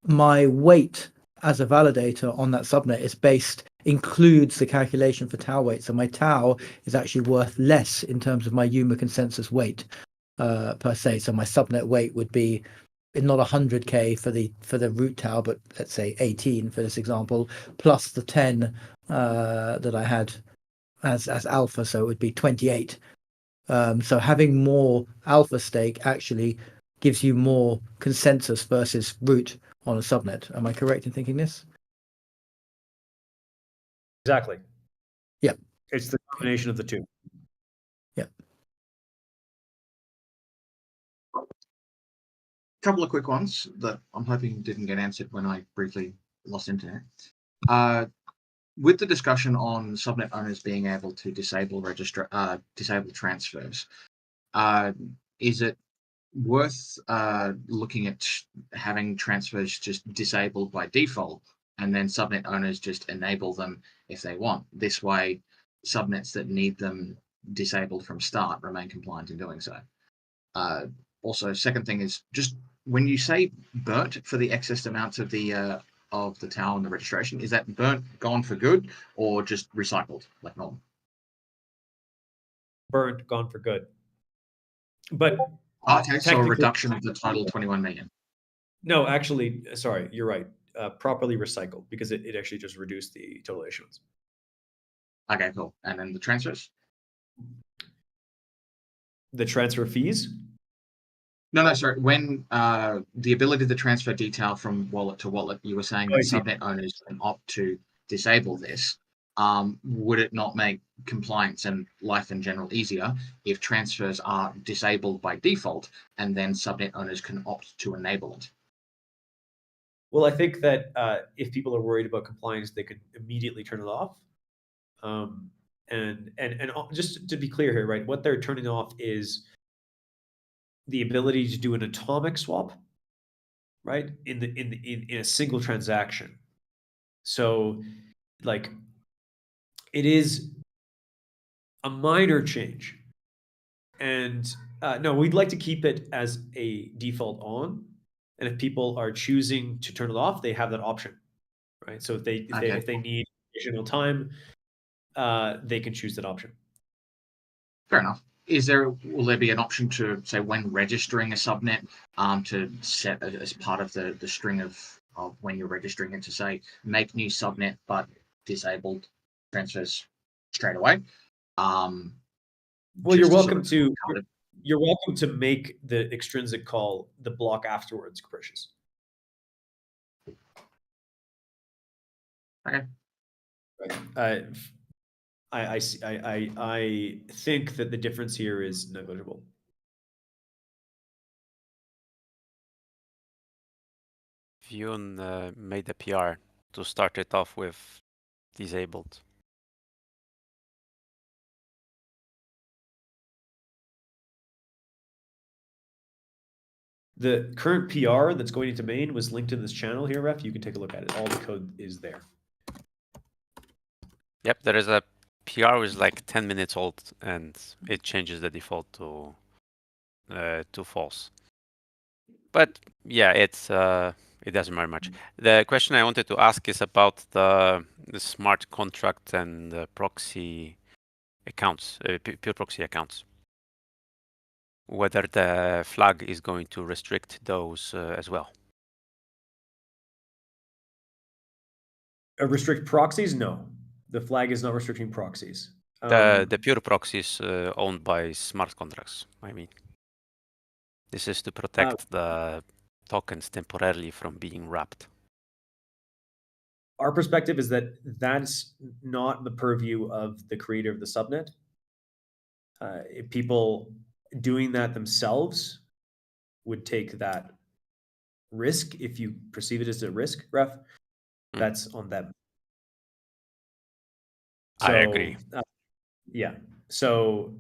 My weight as a validator on that subnet includes the calculation for tau weight. So my tau is actually worth less in terms of my UMA consensus weight per se. So my subnet weight would be not 100K for the root tau, but let's say 18 for this example, plus the 10 that I had as alpha, so it would be 28. So having more alpha stake actually gives you more consensus versus root on a subnet. Am I correct in thinking this? Exactly. Yeah. It's the combination of the two. Yeah. Couple of quick ones that I'm hoping didn't get answered when I briefly lost internet. With the discussion on subnet owners being able to disable transfers, is it worth looking at having transfers just disabled by default, and then subnet owners just enable them if they want? This way, subnets that need them disabled from start remain compliant in doing so. Also, second thing is just when you say burnt for the excess amounts of the tau and the registration, is that burnt, gone for good, or just recycled like normal? Burnt, gone for good. But okay, so a reduction of the total 21 million. No, actually, sorry, you're right. Properly recycled, because it actually just reduced the total issuance. Okay, cool. And then the transfers? The transfer fees? No, sorry. When the ability to transfer detail from wallet to wallet, you were saying that subnet owners can opt to disable this. Would it not make compliance and life in general easier if transfers are disabled by default and then subnet owners can opt to enable it? Well, I think that if people are worried about compliance, they could immediately turn it off. And just to be clear here, right? What they're turning off is the ability to do an atomic swap, right? In a single transaction. So, like, it is a minor change, and no, we'd like to keep it as a default on. And if people are choosing to turn it off, they have that option, right? So if they need additional time, they can choose that option. Fair enough. Will there be an option to say when registering a subnet to set as part of the string of when you're registering it to say make new subnet but disabled transfers straight away? Well, you're welcome to make the extrinsic call the block afterwards, capricious. Okay. Right. I think that the difference here is negligible. Vyun made a PR to start it off with disabled. The current PR that's going into main was linked in this channel here, Ref. You can take a look at it. All the code is there. Yep, there is a PR which is like 10 minutes old, and it changes the default to false. But yeah, it doesn't matter much. The question I wanted to ask is about the smart contract and the proxy accounts, pure proxy accounts. Whether the flag is going to restrict those as well. Restrict proxies? No, the flag is not restricting proxies. The pure proxies owned by smart contracts, I mean. This is to protect the tokens temporarily from being wrapped. Our perspective is that that's not the purview of the creator of the subnet. If people doing that themselves would take that risk, if you perceive it as a risk, Ref, that's on them. So, I agree. Yeah. So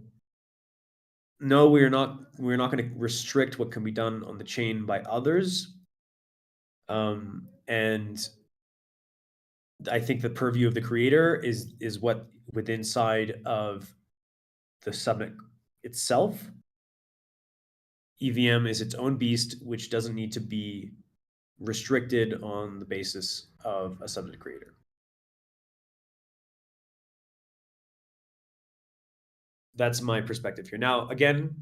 no, we're not going to restrict what can be done on the chain by others. And I think the purview of the creator is what inside of the subnet itself, EVM is its own beast, which doesn't need to be restricted on the basis of a subnet creator. That's my perspective here. Now, again,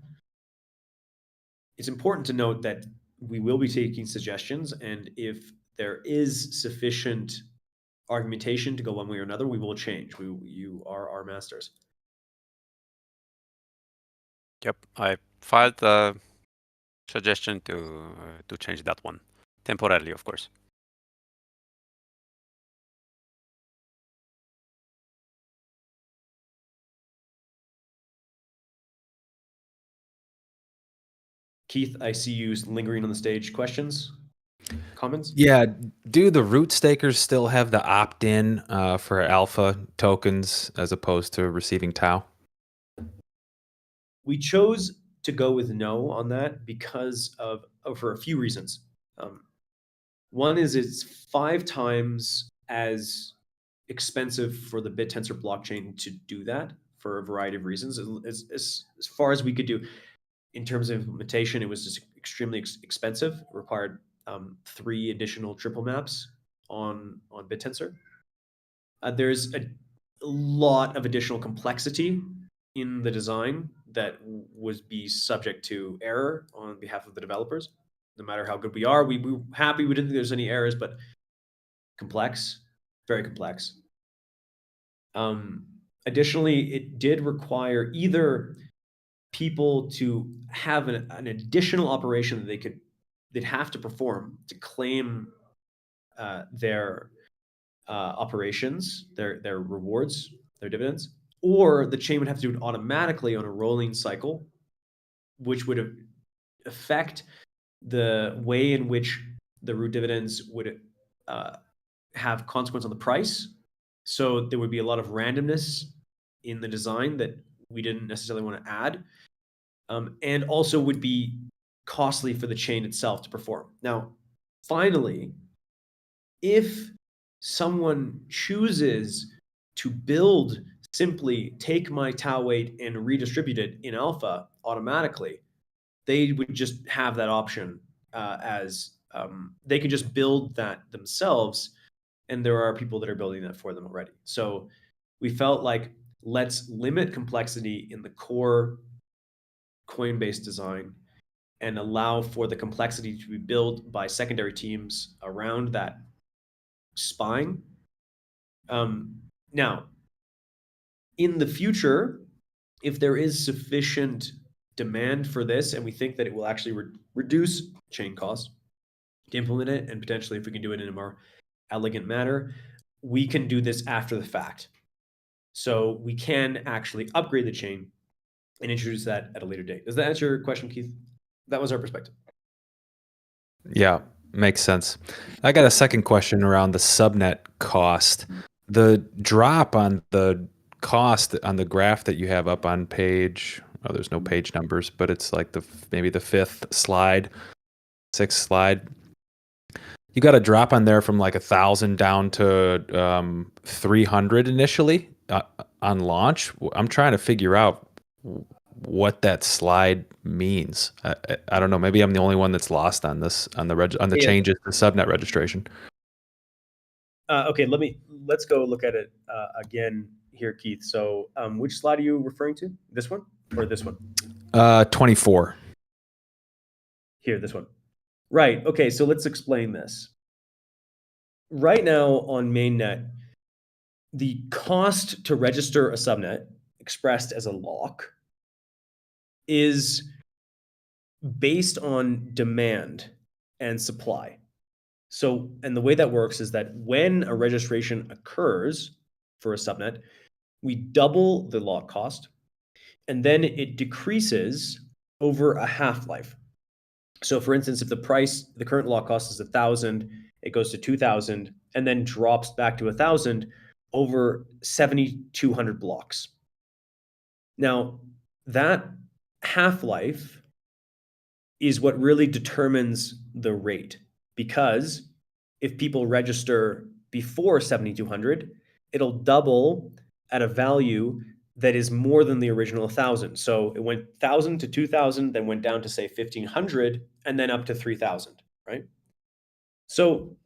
it's important to note that we will be taking suggestions, and if there is sufficient argumentation to go one way or another, we will change. You are our masters. Yep, I filed a suggestion to change that one temporarily, of course. Keith, I see you lingering on the stage. Questions? Comments? Yeah. Do the root stakers still have the opt-in for alpha tokens as opposed to receiving tau? We chose to go with no on that because for a few reasons. One is it's 5 times as expensive for the BitTensor blockchain to do that for a variety of reasons. As far as we could do in terms of implementation, it was just extremely expensive. It required 3 additional triple maps on BitTensor. There's a lot of additional complexity in the design that would be subject to error on behalf of the developers. No matter how good we are, we're happy. We didn't think there's any errors, but complex, very complex. Additionally, it did require either people to have an additional operation that they'd have to perform to claim their operations, their rewards, their dividends, or the chain would have to do it automatically on a rolling cycle, which would affect the way in which the root dividends would have consequence on the price. So there would be a lot of randomness in the design that we didn't necessarily want to add, and also would be costly for the chain itself to perform. Now, finally, if someone chooses to build simply take my tau weight and redistribute it in alpha automatically, they would just have that option as they could just build that themselves, and there are people that are building that for them already. So we felt like let's limit complexity in the core Coinbase design and allow for the complexity to be built by secondary teams around that spine. Now, in the future, if there is sufficient demand for this, and we think that it will actually reduce chain costs to implement it, and potentially if we can do it in a more elegant manner, we can do this after the fact. So we can actually upgrade the chain and introduce that at a later date. Does that answer your question, Keith? That was our perspective. Yeah, makes sense. I got a second question around the subnet cost. The drop on the cost on the graph that you have up on page, oh, there's no page numbers, but it's like maybe the 5th slide, 6th slide. You got a drop on there from like 1,000 down to 300 initially on launch. I'm trying to figure out what that slide means. I don't know. Maybe I'm the only one that's lost on this on the changes to subnet registration. Okay, let's go look at it again here, Keith. So, which slide are you referring to? This one or this one? 24. Here, this one. Right. Okay, so let's explain this. Right now on mainnet, the cost to register a subnet expressed as a lock is based on demand and supply. So, and the way that works is that when a registration occurs for a subnet, we double the lock cost, and then it decreases over a half-life. So for instance, if the current lock cost is 1,000, it goes to 2,000, and then drops back to 1,000 over 7,200 blocks. Now, that half-life is what really determines the rate, because if people register before 7,200, it'll double at a value that is more than the original 1,000. So it went 1,000 to 2,000, then went down to say 1,500, and then up to 3,000, right? So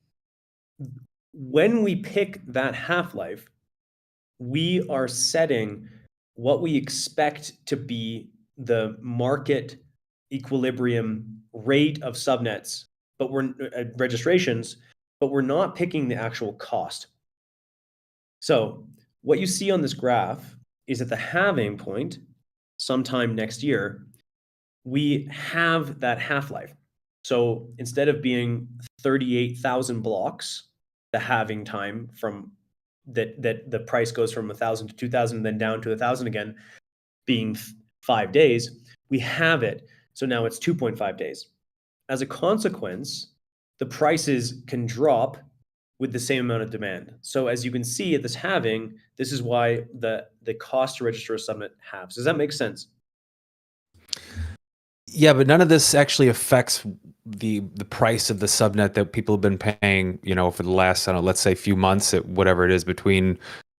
when we pick that half-life, we are setting what we expect to be the market equilibrium rate of subnets, but we're registrations, but we're not picking the actual cost. So what you see on this graph is at the halving point, sometime next year, we have that half-life. So instead of being 38,000 blocks, the halving time from that the price goes from 1,000 to 2,000, then down to 1,000 again, being 5 days, we have it. So now it's 2.5 days. As a consequence, the prices can drop with the same amount of demand. So as you can see at this halving, this is why the cost to register a subnet halves. Does that make sense? Yeah, but none of this actually affects the price of the subnet that people have been paying, for the last, I don't know, let's say few months at whatever it is between,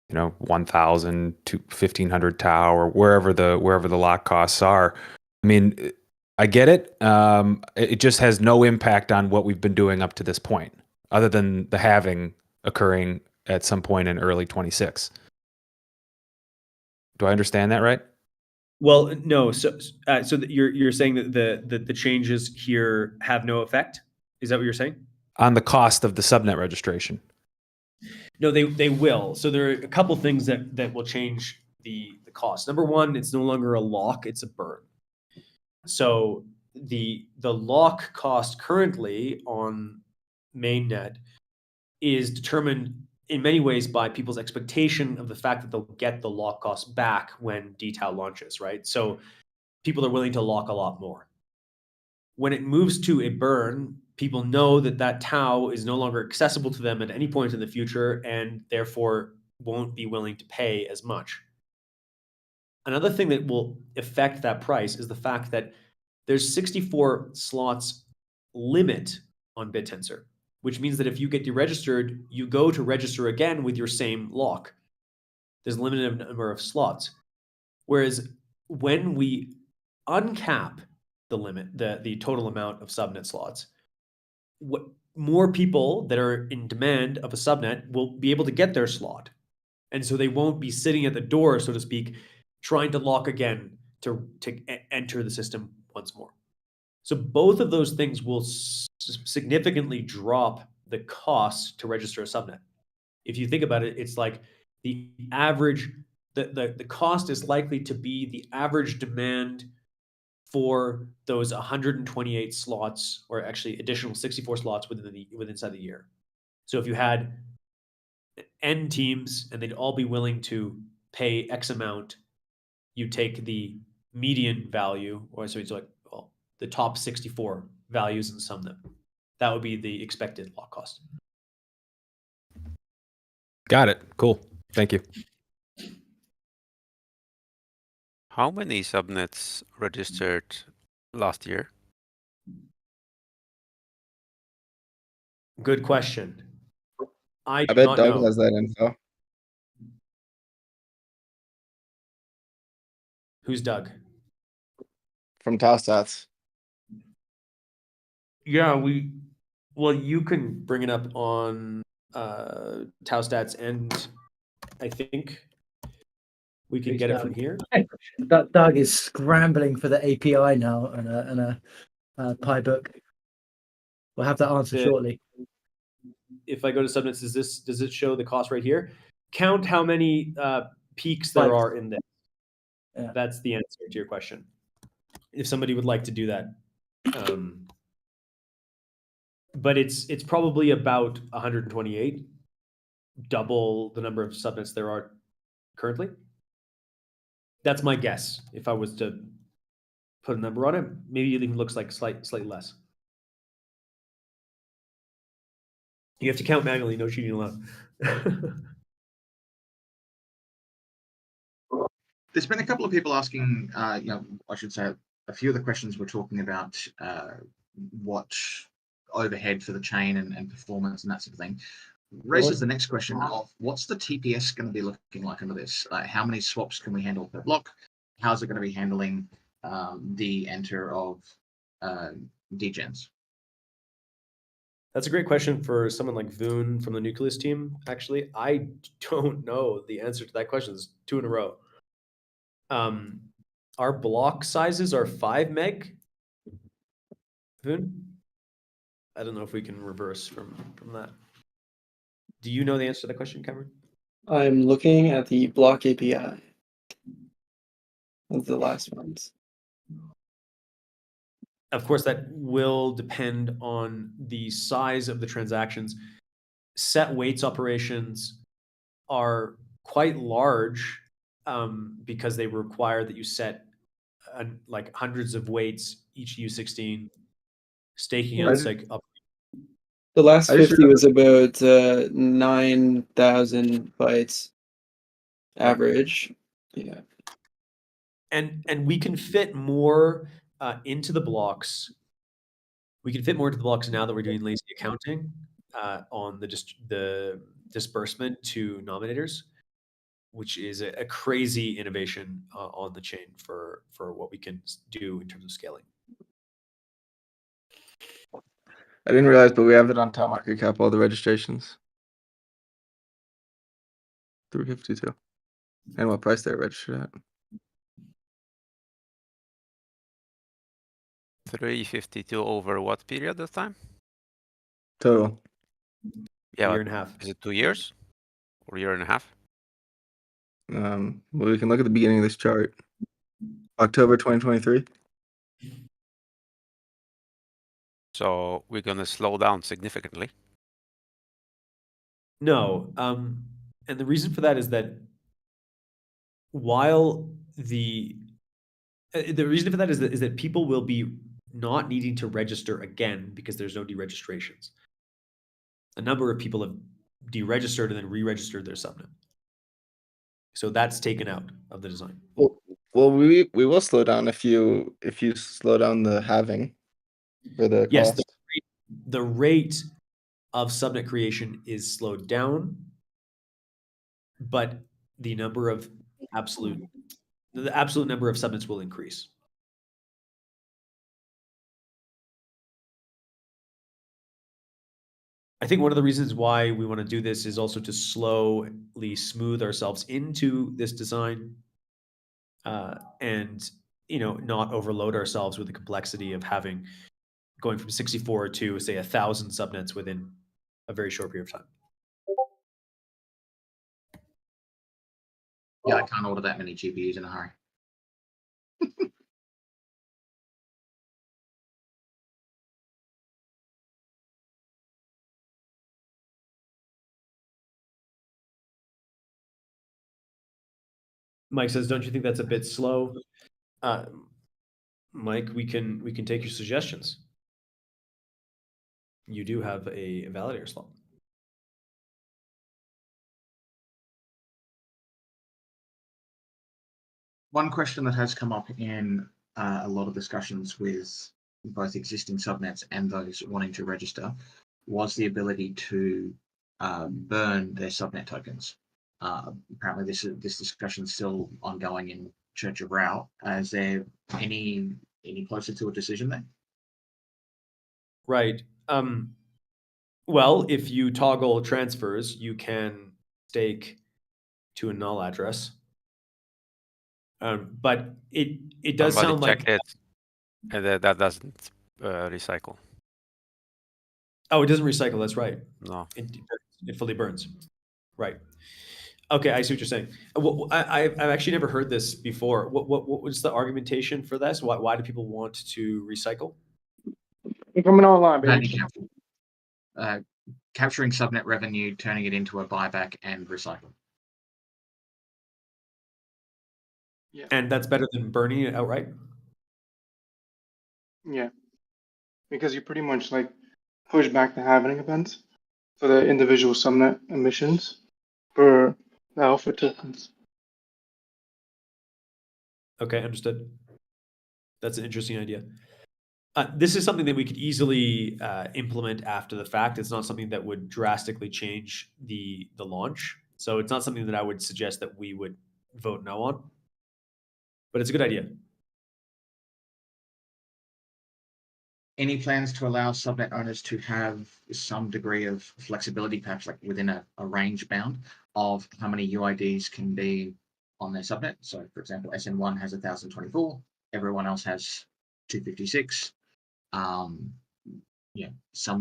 1,000 to 1,500 TAO or wherever the lock costs are. I mean, I get it. It just has no impact on what we've been doing up to this point, other than the halving occurring at some point in early 26. Do I understand that right? Well, no. So you're saying that the changes here have no effect? Is that what you're saying? On the cost of the subnet registration. No, they will. So there are a couple things that will change the cost. Number one, it's no longer a lock, it's a burn. So the lock cost currently on mainnet is determined in many ways by people's expectation of the fact that they'll get the lock cost back when dTAO launches, right? So people are willing to lock a lot more. When it moves to a burn, people know that TAO is no longer accessible to them at any point in the future and therefore won't be willing to pay as much. Another thing that will affect that price is the fact that there's 64 slots limit on BitTensor, which means that if you get deregistered, you go to register again with your same lock. There's a limited number of slots. Whereas when we uncap the limit, the total amount of subnet slots, what more people that are in demand of a subnet will be able to get their slot. And so they won't be sitting at the door, so to speak, trying to lock again to enter the system once more. So both of those things will significantly drop the cost to register a subnet. If you think about it, it's like the average, the cost is likely to be the average demand for those 128 slots, or actually additional 64 slots inside the year. So if you had N teams and they'd all be willing to pay X amount, you take the median value, or so it's like, well, the top 64 values and sum them. That would be the expected lock cost. Got it. Cool. Thank you. How many subnets registered last year? Good question. I do bet not Doug know. has that info. Who's Doug? From TAO Stats. Yeah, well, you can bring it up on TAO Stats, and I think we can get it from here. Doug is scrambling for the API now and a PyBook. We'll have that answer shortly. If I go to subnets, does it show the cost right here? Count how many peaks there are in this. Yeah. That's the answer to your question. If somebody would like to do that. But it's probably about 128, double the number of subnets there are currently. That's my guess. If I was to put a number on it, maybe it even looks like slightly less. You have to count manually, no cheating allowed. There's been a couple of people asking, I should say a few of the questions were talking about what overhead for the chain and performance and that sort of thing. raises the next question of what's the TPS going to be looking like under this? How many swaps can we handle per block? How's it going to be handling the enter of degens? That's a great question for someone like Voon from the Nucleus team. Actually, I don't know the answer to that question. It's 2 in a row. Our block sizes are 5 meg. Voon? I don't know if we can reverse from that. Do you know the answer to that question, Cameron? I'm looking at the block API of the last ones. Of course, that will depend on the size of the transactions. Set weights operations are quite large because they require that you set like hundreds of weights each U16, staking out up. The last 50 was about 9,000 bytes average. Yeah. And we can fit more into the blocks. We can fit more into the blocks now that we're doing lazy accounting on the disbursement to nominators, which is a crazy innovation on the chain for what we can do in terms of scaling. I didn't realize, but we have it on top market cap, all the registrations. 352. And what price they're registered at. 352 over what period of time? Total. Yeah, year and a half. Is it 2 years or year and a half? Well, we can look at the beginning of this chart. October 2023. So we're going to slow down significantly. No, and the reason for that is that while the reason for that is that people will be not needing to register again because there's no deregistrations. A number of people have deregistered and then re-registered their subnet. So that's taken out of the design. Well, we will slow down if you slow down the halving for the yes, cost. The rate of subnet creation is slowed down, but the absolute number of subnets will increase. I think one of the reasons why we want to do this is also to slowly smooth ourselves into this design, and not overload ourselves with the complexity of going from 64 to say 1,000 subnets within a very short period of time. Yeah, I can't order that many GPUs in a hurry. Mike says, don't you think that's a bit slow? Mike, we can take your suggestions. You do have a validator slot. One question that has come up in a lot of discussions with both existing subnets and those wanting to register was the ability to burn their subnet tokens. Apparently, this discussion is still ongoing in Church of Rao. Is there any closer to a decision there? Right. Well, if you toggle transfers, you can stake to a null address. But it does sound like it, and that doesn't recycle. Oh, it doesn't recycle. That's right. No, it fully burns. Right. Okay, I see what you're saying. Well, I've actually never heard this before. What was the argumentation for this? Why do people want to recycle? Coming online, baby. Capturing subnet revenue, turning it into a buyback, and recycling. Yeah. And that's better than burning it outright? Yeah. Because you pretty much push back the halving events for the individual subnet emissions for the alpha tokens. Okay, understood. That's an interesting idea. This is something that we could easily implement after the fact. It's not something that would drastically change the launch. So it's not something that I would suggest that we would vote no on. But it's a good idea. Any plans to allow subnet owners to have some degree of flexibility, perhaps like within a range bound of how many UIDs can be on their subnet? So, for example, SN1 has 1024, everyone else has 256. Some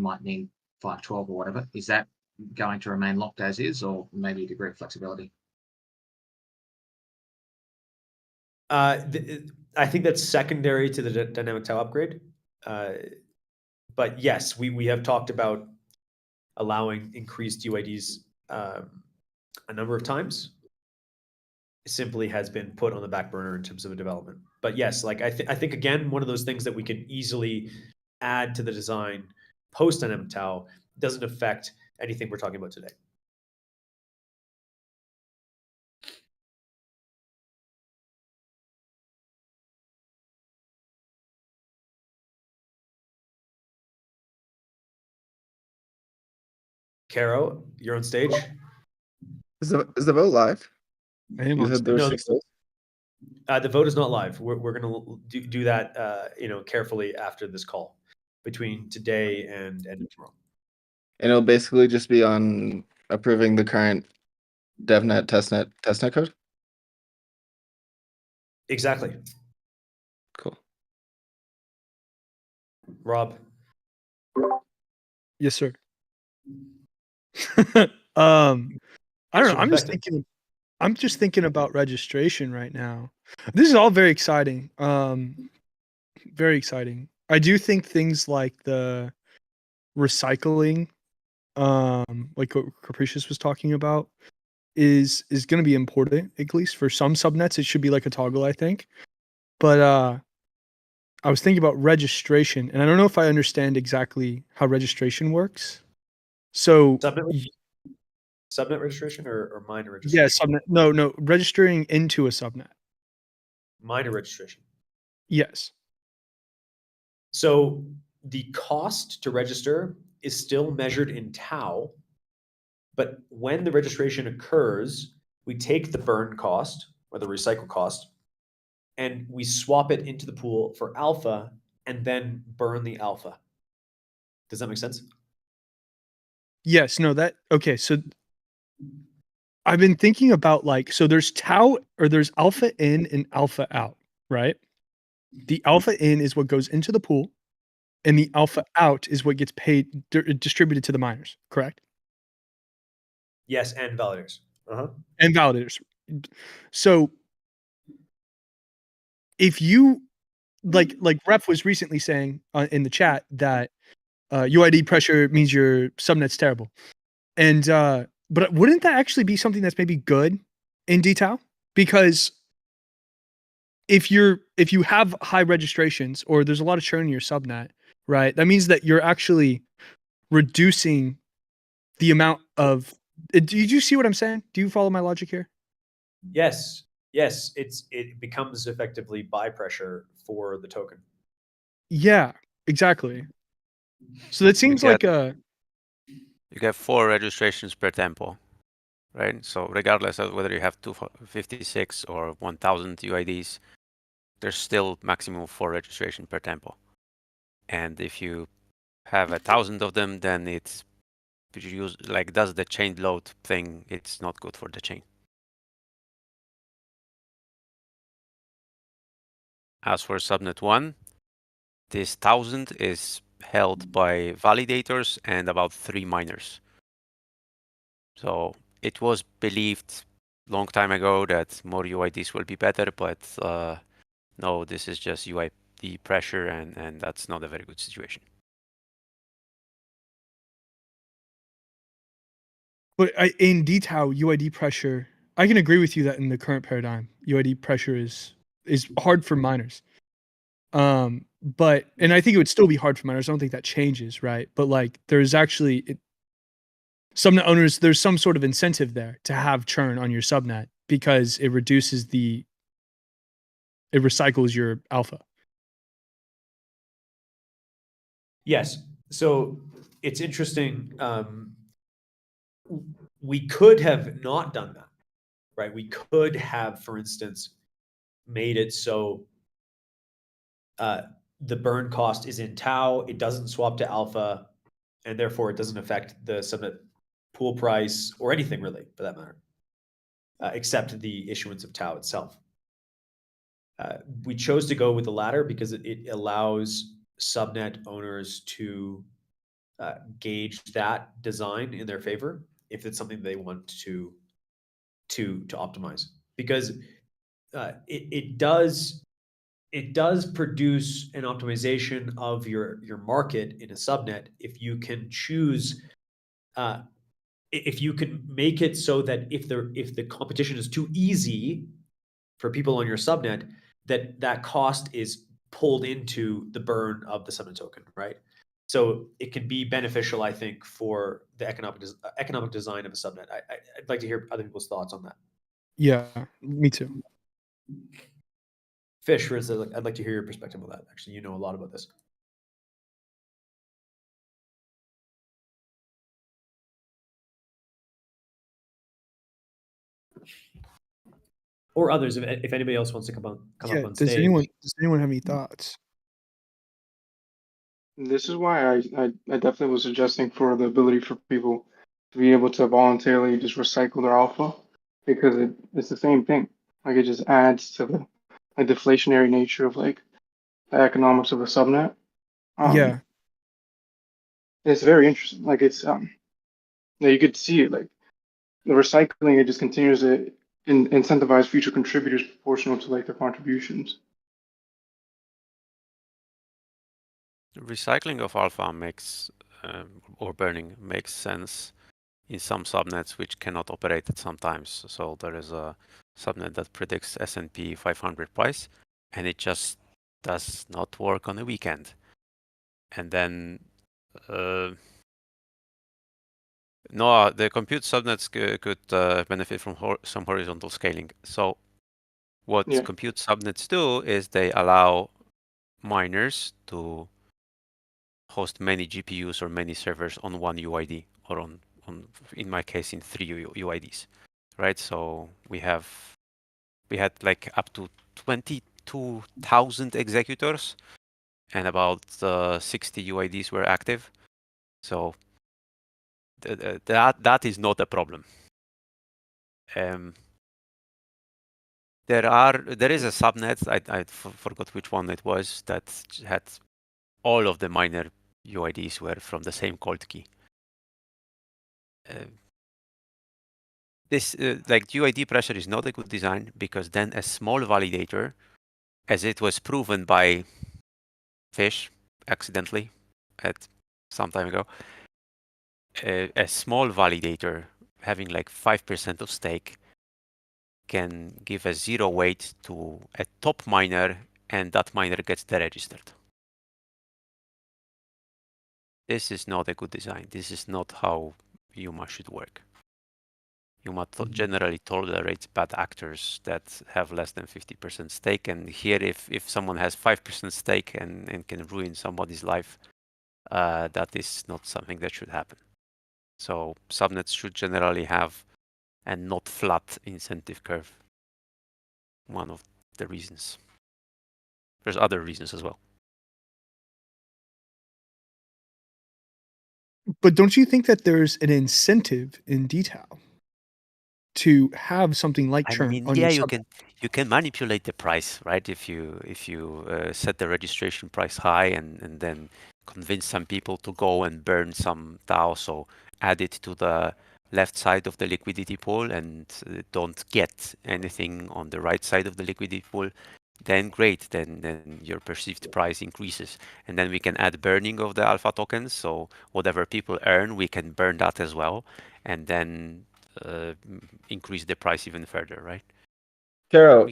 might need 512 or whatever. Is that going to remain locked as is, or maybe a degree of flexibility? I think that's secondary to the dynamic tau upgrade. But yes, we have talked about allowing increased UIDs a number of times. It simply has been put on the back burner in terms of a development. But yes, like I think again, one of those things that we can easily add to the design post dynamic tau doesn't affect anything we're talking about today. Caro, you're on stage. Is the vote live? I am You on said there were No, 6 votes? The vote is not live. We're going to do that, carefully after this call between today and tomorrow. And it'll basically just be on approving the current DevNet testnet code? Exactly. Cool. Rob. Yes, sir. I don't know. I'm just thinking about registration right now. This is all very exciting. Very exciting. I do think things like the recycling, like what Capricious was talking about, is going to be important. At least for some subnets, it should be like a toggle, I think. But I was thinking about registration, and I don't know if I understand exactly how registration works. So Subnet registration or minor registration? Yeah, subnet. No, registering into a subnet. Minor registration. Yes. So the cost to register is still measured in tau, but when the registration occurs, we take the burn cost or the recycle cost and we swap it into the pool for alpha and then burn the alpha. Does that make sense? Yes. No, okay. So I've been thinking about so there's tau or there's alpha in and alpha out, right? The alpha in is what goes into the pool, and the alpha out is what gets paid distributed to the miners, correct? Yes, and validators. And validators. So if you like Ref was recently saying in the chat that UID pressure means your subnet's terrible, and but wouldn't that actually be something that's maybe good in dTAO? Because if you have high registrations or there's a lot of churn in your subnet, right? That means that you're actually reducing the amount of. Do you see what I'm saying? Do you follow my logic here? Yes. It becomes effectively buy pressure for the token. Yeah, exactly. So that seems like a. You get 4 registrations per tempo, right? So regardless of whether you have 256 or 1,000 UIDs, there's still maximum 4 registration per tempo. And if you have 1,000 of them, then it's does the chain load thing. It's not good for the chain. As for subnet 1, this 1,000 is held by validators and about 3 miners. So it was believed long time ago that more UIDs will be better, but no, this is just UID pressure, and that's not a very good situation. But in dTAO, UID pressure, I can agree with you that in the current paradigm, UID pressure is hard for miners. But I think it would still be hard for miners. I don't think that changes, right? But there's actually subnet owners, there's some sort of incentive there to have churn on your subnet because it recycles your alpha. Yes. So it's interesting. We could have not done that, right? We could have, for instance, made it so the burn cost is in tau, it doesn't swap to alpha, and therefore it doesn't affect the subnet pool price or anything really, for that matter, except the issuance of tau itself. We chose to go with the latter because it allows subnet owners to gauge that design in their favor if it's something they want to optimize, because it does produce an optimization of your market in a subnet if you can choose if you can make it so that if the competition is too easy for people on your subnet, that cost is pulled into the burn of the subnet token, right? So it can be beneficial, I think, for the economic design of a subnet. I'd like to hear other people's thoughts on that. Yeah, me too. Fish, I'd like to hear your perspective on that. Actually, you know a lot about this. Or others, if anybody else wants to come up on Does stage. anyone have any thoughts? This is why I definitely was suggesting for the ability for people to be able to voluntarily just recycle their alpha, because it's the same thing. Like it just adds to the deflationary nature of like the economics of the subnet. Yeah. It's very interesting. Like it's you could see it like the recycling. It just continues to incentivize future contributors proportional to like their contributions. Recycling of alpha makes or burning makes sense in some subnets which cannot operate at some times. So there is a subnet that predicts S&P 500 price, and it just does not work on a weekend. And then no, the compute subnets could benefit from some horizontal scaling. So what compute subnets do is they allow miners to host many GPUs or many servers on one UID, or on in my case in 3 UIDs, right? So we had like up to 22,000 executors, and about 60 UIDs were active. So that is not a problem. There is a subnet, I forgot which one it was, that had all of the miner UIDs were from the same cold key. This like UID pressure is not a good design, because then a small validator, as it was proven by Fish accidentally at some time ago, a small validator having like 5% of stake can give a 0 weight to a top miner, and that miner gets deregistered. This is not a good design. This is not how UMA should work. UMA generally tolerates bad actors that have less than 50% stake, and here if someone has 5% stake and can ruin somebody's life, that is not something that should happen. So subnets should generally have a not flat incentive curve. One of the reasons. There's other reasons as well. But don't you think that there's an incentive in dTAO to have something like churn? I mean, yeah, you can manipulate the price, right? If you set the registration price high and then convince some people to go and burn some tau, so add it to the left side of the liquidity pool and don't get anything on the right side of the liquidity pool, then great, then your perceived price increases, and then we can add burning of the alpha tokens. So whatever people earn, we can burn that as well, and then increase the price even further, right? Caro,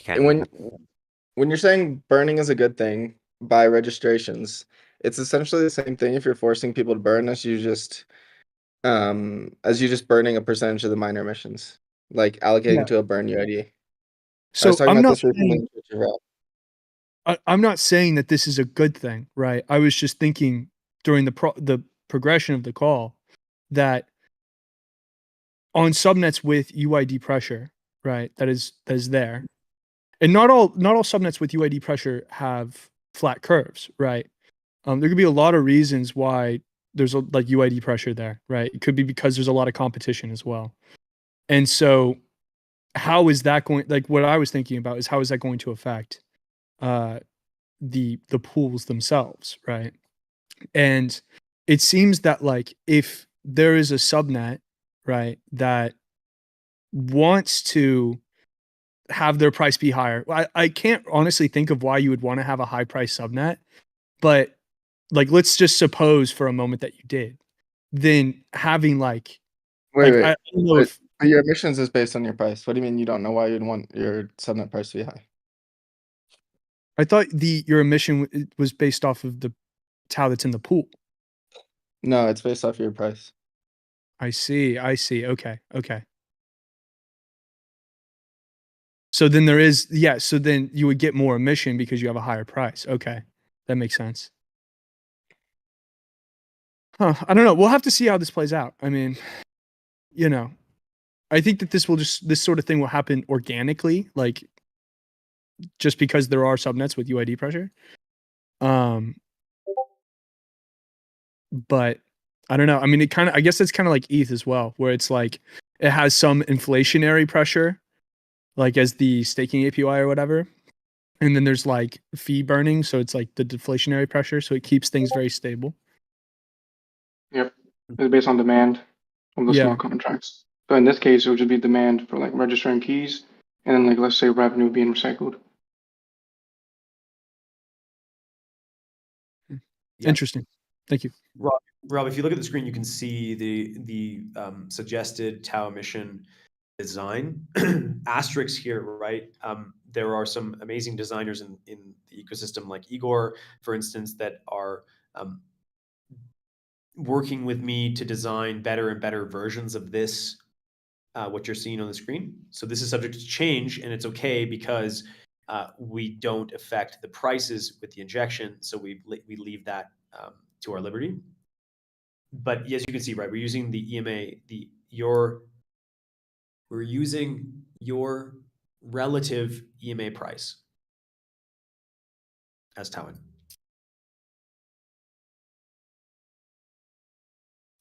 when you're saying burning is a good thing by registrations, it's essentially the same thing if you're forcing people to burn as you just burning a percentage of the miner emissions, like allocating to a burn UID. So I'm not I'm saying that this is a good thing, right? I was just thinking during the progression of the call that on subnets with UID pressure, right? That is there. And not all subnets with UID pressure have flat curves, right? There could be a lot of reasons why there's like UID pressure there, right? It could be because there's a lot of competition as well. And so how is that going, like what I was thinking about is how is that going to affect the pools themselves, right? And it seems that like if there is a subnet, right, that wants to have their price be higher. I can't honestly think of why you would want to have a high price subnet, but like let's just suppose for a moment that you did. Then having like Wait, I don't know if but your emissions is based on your price. What do you mean you don't know why you'd want your subnet price to be high? I thought your emission was based off of the tau that's in the pool. No, it's based off your price. I see. Okay. So then there is, yeah, so then you would get more emission because you have a higher price. Okay. That makes sense. Huh. I don't know. We'll have to see how this plays out. I mean, you know, I think that this sort of thing will happen organically, like just because there are subnets with UID pressure. But I don't know. I mean, I guess it's kind of like ETH as well, where it's like it has some inflationary pressure, like as the staking API or whatever. And then there's like fee burning. So it's like the deflationary pressure. So it keeps things very stable. Yep. It's based on demand of the smart contracts. So in this case, it would just be demand for like registering keys and then like let's say revenue being recycled. Interesting. Thank you. Rob, if you look at the screen, you can see the suggested tau emission design. Asterisks here, right? There are some amazing designers in the ecosystem like Igor, for instance, that are working with me to design better and better versions of this, what you're seeing on the screen. So this is subject to change, and it's okay because we don't affect the prices with the injection. So we leave that to our liberty. But as you can see, right, we're using the EMA, we're using your relative EMA price as tauing.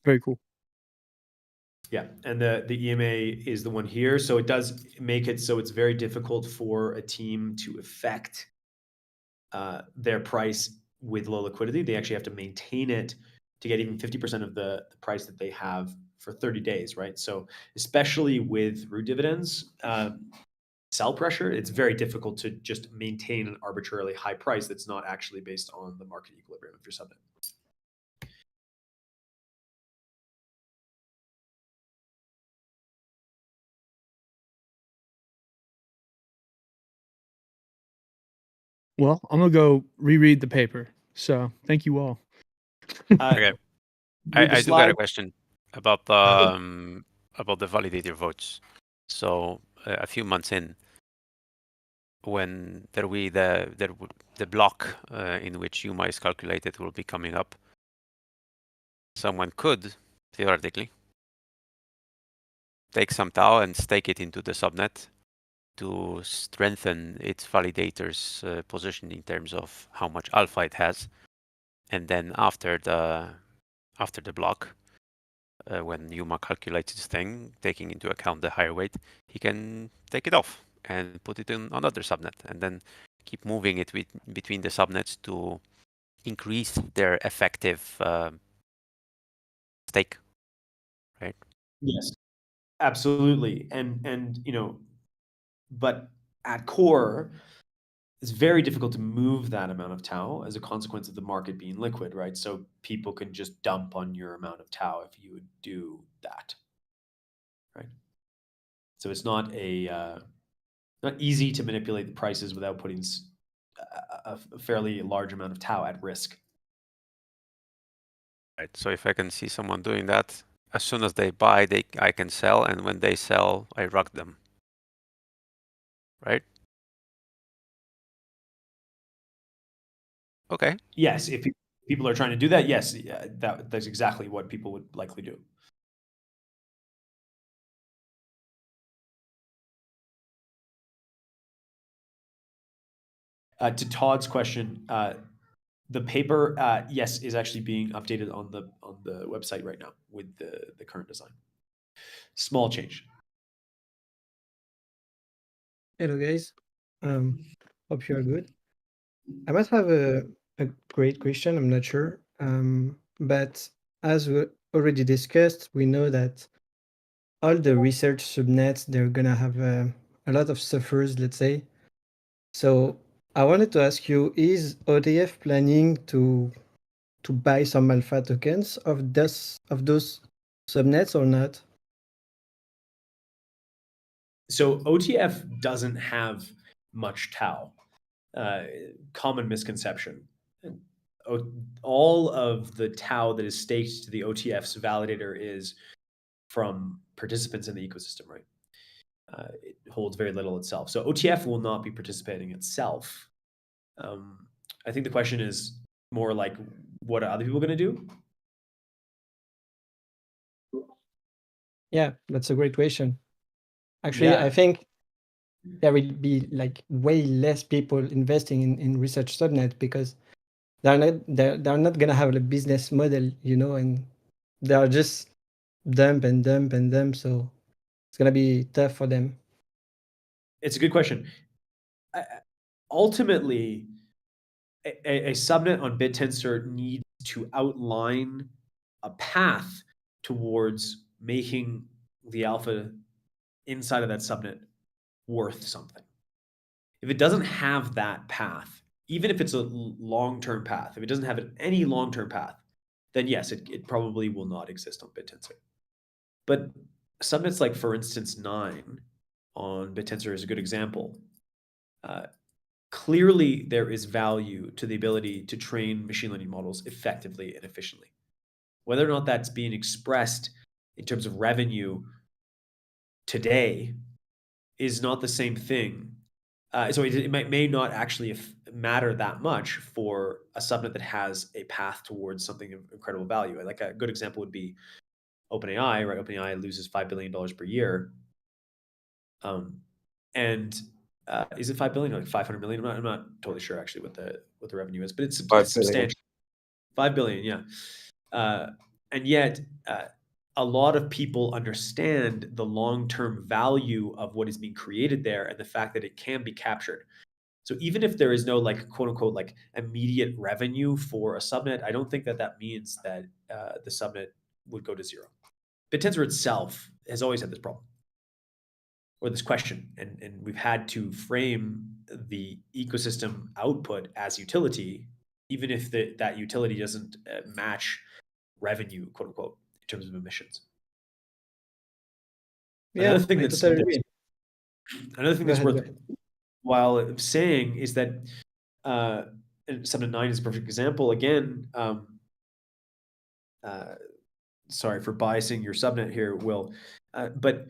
Very cool. Yeah, and the EMA is the one here. So it does make it so it's very difficult for a team to affect their price with low liquidity. They actually have to maintain it to get even 50% of the price that they have for 30 days, right? So especially with root dividends, sell pressure, it's very difficult to just maintain an arbitrarily high price that's not actually based on the market equilibrium of your subnet. Well, I'm gonna go reread the paper. So thank you all. Okay. I do got a question about the validator votes. So a few months in, when the block in which UMA is calculated will be coming up, someone could theoretically take some tau and stake it into the subnet to strengthen its validator's position in terms of how much alpha it has, and then after the block, when Yuma calculates his thing, taking into account the higher weight, he can take it off and put it in another subnet, and then keep moving it between the subnets to increase their effective stake, right? Yes, absolutely. And you know, but at core, it's very difficult to move that amount of tau as a consequence of the market being liquid, right? So people can just dump on your amount of tau if you would do that, right? So it's not easy to manipulate the prices without putting a fairly large amount of tau at risk. Right. So if I can see someone doing that, as soon as they buy, I can sell, and when they sell, I rug them. Right? Okay. Yes, if people are trying to do that, yes, yeah, that's exactly what people would likely do. To Todd's question, the paper, yes, is actually being updated on the website right now with the current design. Small change. Hello guys, hope you are good. I must have a great question. I'm not sure, but as we already discussed, we know that all the research subnets, they're gonna have a lot of suffers, let's say. So I wanted to ask you: is OTF planning to buy some alpha tokens of those subnets or not? So OTF doesn't have much tau. Common misconception. All of the tau that is staked to the OTF's validator is from participants in the ecosystem, right? It holds very little itself. So OTF will not be participating itself. I think the question is more like, what are other people going to do? Yeah, that's a great question. Actually, I think there will be like way less people investing in research subnet because they're not gonna have a business model, and they are just dump and dump and dump. So it's gonna be tough for them. It's a good question. Ultimately, a subnet on BitTensor needs to outline a path towards making the alpha inside of that subnet worth something. If it doesn't have that path, even if it's a long-term path, if it doesn't have any long-term path, then yes, it probably will not exist on BitTensor. But subnets like, for instance, 9 on BitTensor is a good example. Clearly, there is value to the ability to train machine learning models effectively and efficiently. Whether or not that's being expressed in terms of revenue today is not the same thing. So it may not actually matter that much for a subnet that has a path towards something of incredible value. Like a good example would be OpenAI, right? OpenAI loses $5 billion per year. Is it 5 billion or like 500 million? I'm not totally sure actually what the revenue is, but it's substantial. 5 billion, yeah. And yet, a lot of people understand the long-term value of what is being created there and the fact that it can be captured. So even if there is no like quote unquote like immediate revenue for a subnet, I don't think that means that the subnet would go to zero. BitTensor itself has always had this problem or this question, and we've had to frame the ecosystem output as utility, even if that utility doesn't match revenue, quote unquote, in terms of emissions. Yeah, another thing that's worthwhile saying is that Subnet 9 is a perfect example. Again, sorry for biasing your subnet here, Will, but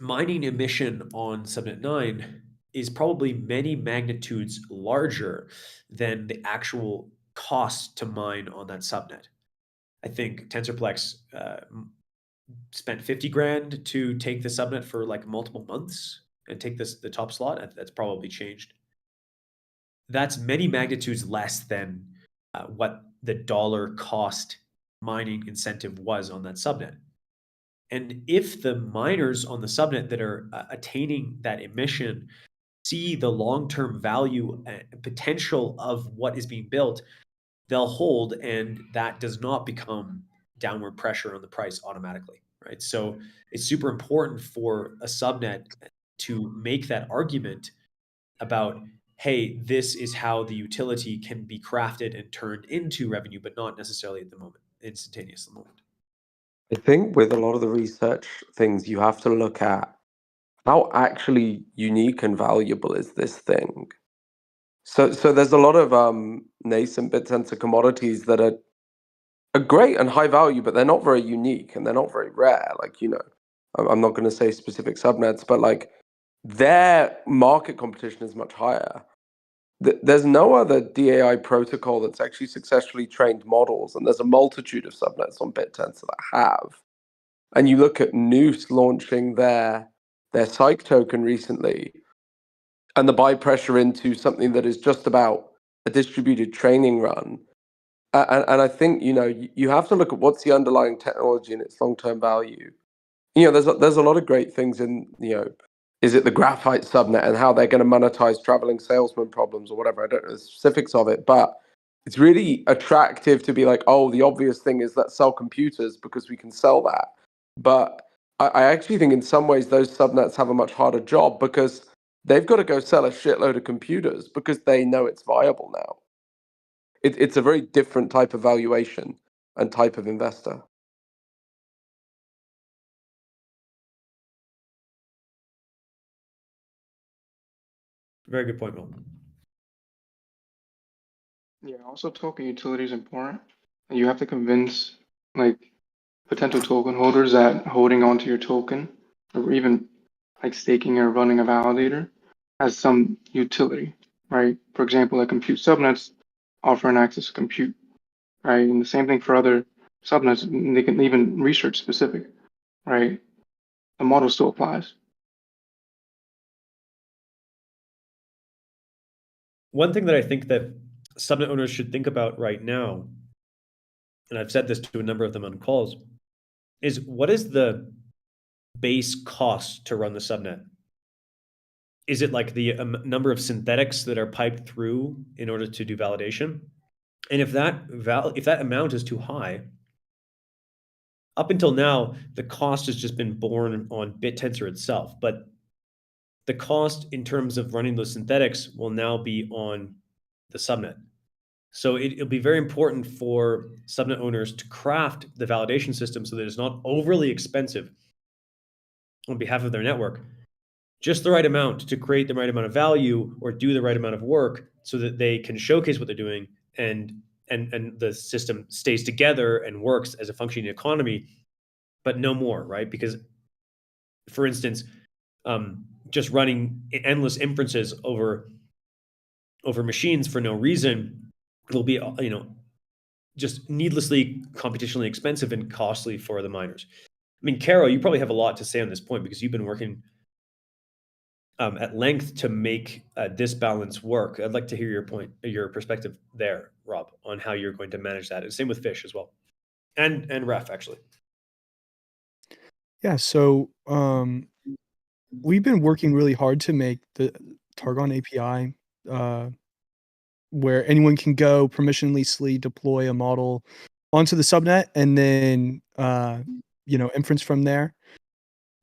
mining emission on Subnet 9 is probably many magnitudes larger than the actual cost to mine on that subnet. I think TensorPlex spent 50 grand to take the subnet for like multiple months and take the top slot. That's probably changed. That's many magnitudes less than what the dollar cost mining incentive was on that subnet. And if the miners on the subnet that are attaining that emission see the long-term value and potential of what is being built, they'll hold, and that does not become downward pressure on the price automatically, right? So it's super important for a subnet to make that argument about, hey, this is how the utility can be crafted and turned into revenue, but not necessarily at the moment, instantaneous at the moment. I think with a lot of the research things, you have to look at how actually unique and valuable is this thing. So there's a lot of nascent BitTensor commodities that are great and high value, but they're not very unique and they're not very rare. Like, I'm not going to say specific subnets, but like their market competition is much higher. there's no other DAI protocol that's actually successfully trained models, and there's a multitude of subnets on BitTensor that have. And you look at Noose launching their Psych token recently, and the buy pressure into something that is just about a distributed training run. And I think, you have to look at what's the underlying technology and its long-term value. There's a lot of great things in, is it the graphite subnet and how they're going to monetize traveling salesman problems or whatever? I don't know the specifics of it, but it's really attractive to be like, oh, the obvious thing is let's sell computers because we can sell that. But I actually think in some ways those subnets have a much harder job because they've got to go sell a shitload of computers because they know it's viable now. It's a very different type of valuation and type of investor. Very good point, Will. Yeah, also token utility is important. You have to convince potential token holders that holding onto your token or even staking or running a validator has some utility, right? For example, compute subnets offer an access to compute, right? And the same thing for other subnets. They can even research specific, right? The model still applies. One thing that I think that subnet owners should think about right now, and I've said this to a number of them on calls, is what is the base cost to run the subnet? Is it like the number of synthetics that are piped through in order to do validation? And if that amount is too high, up until now, the cost has just been borne on BitTensor itself, but the cost in terms of running those synthetics will now be on the subnet. So it'll be very important for subnet owners to craft the validation system so that it's not overly expensive on behalf of their network, just the right amount to create the right amount of value or do the right amount of work so that they can showcase what they're doing and the system stays together and works as a functioning economy, but no more, right? Because, for instance, just running endless inferences over machines for no reason will be, just needlessly computationally expensive and costly for the miners. I mean, Caro, you probably have a lot to say on this point because you've been working at length to make this balance work. I'd like to hear your perspective there, Rob, on how you're going to manage that. And same with Fish as well, and Ref actually. Yeah, so we've been working really hard to make the Targon API where anyone can go permissionlessly deploy a model onto the subnet and then inference from there.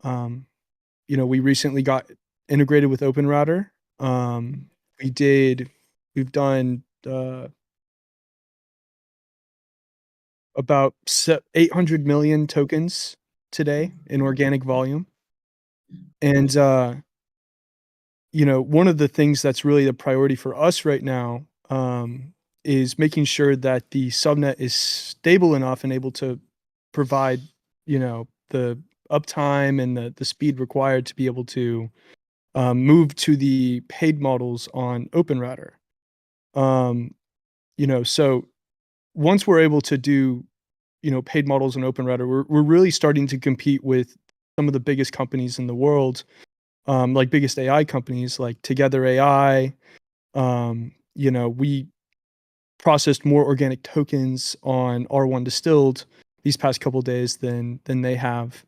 We recently got integrated with OpenRouter. We've done about 800 million tokens today in organic volume. And one of the things that's really the priority for us right now is making sure that the subnet is stable enough and able to provide, the uptime and the speed required to be able to move to the paid models on OpenRouter. So once we're able to do, paid models on OpenRouter, we're really starting to compete with some of the biggest companies in the world, like biggest AI companies like Together AI. We processed more organic tokens on R1 distilled these past couple of days than they have.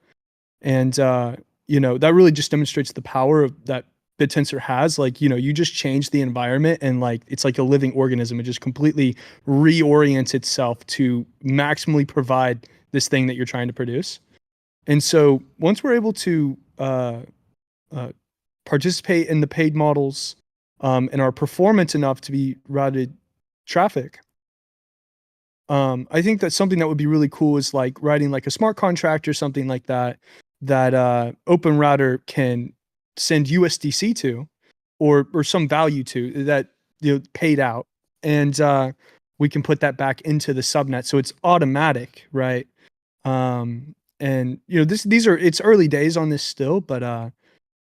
And, that really just demonstrates the power of that BitTensor has. You just change the environment and it's like a living organism. It just completely reorients itself to maximally provide this thing that you're trying to produce. And so once we're able to participate in the paid models and are performant enough to be routed traffic, I think that something that would be really cool is writing a smart contract or something like that OpenRouter can send USDC to or some value to that paid out, and we can put that back into the subnet so it's automatic, right? And it's early days on this still, but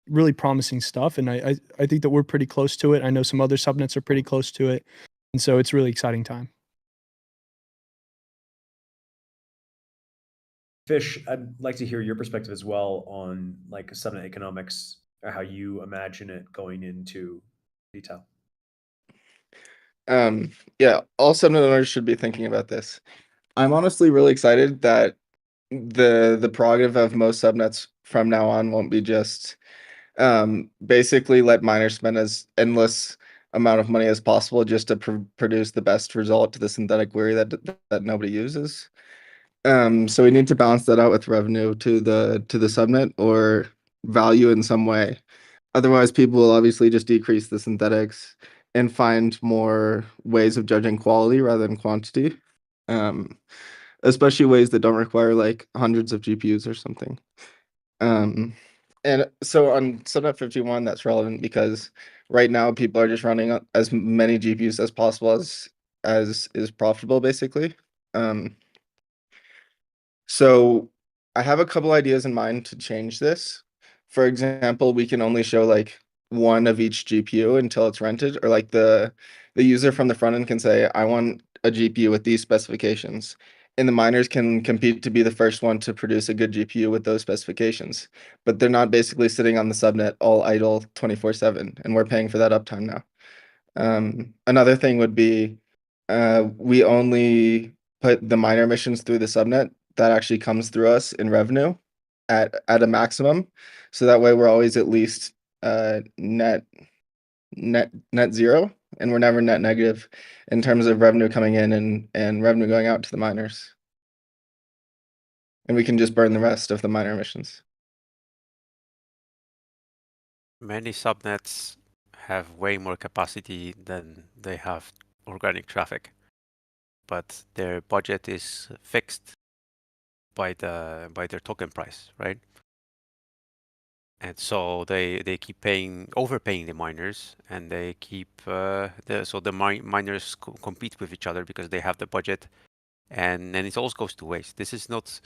really promising stuff, and I think that we're pretty close to it. I know some other subnets are pretty close to it, and so it's a really exciting time. Fish, I'd like to hear your perspective as well on like subnet economics, or how you imagine it going into detail. Yeah, all subnet owners should be thinking about this. I'm honestly really excited that the prerogative of most subnets from now on won't be just basically let miners spend as endless amount of money as possible just to produce the best result to the synthetic query that nobody uses. So we need to balance that out with revenue to the subnet or value in some way. Otherwise, people will obviously just decrease the synthetics and find more ways of judging quality rather than quantity. Especially ways that don't require like hundreds of GPUs or something. And so on Subnet 51, that's relevant because right now people are just running as many GPUs as possible as is profitable, basically. So I have a couple ideas in mind to change this. For example, we can only show like one of each GPU until it's rented, or like the user from the front end can say, I want a GPU with these specifications. And the miners can compete to be the first one to produce a good GPU with those specifications. But they're not basically sitting on the subnet all idle 24/7, and we're paying for that uptime now. Another thing would be we only put the miner emissions through the subnet that actually comes through us in revenue at a maximum. So that way we're always at least net zero, and we're never net negative in terms of revenue coming in and revenue going out to the miners. And we can just burn the rest of the miner emissions. Many subnets have way more capacity than they have organic traffic, but their budget is fixed by their token price, right? And so they keep overpaying the miners, and they keep so the miners compete with each other because they have the budget, and then it all goes to waste. This is not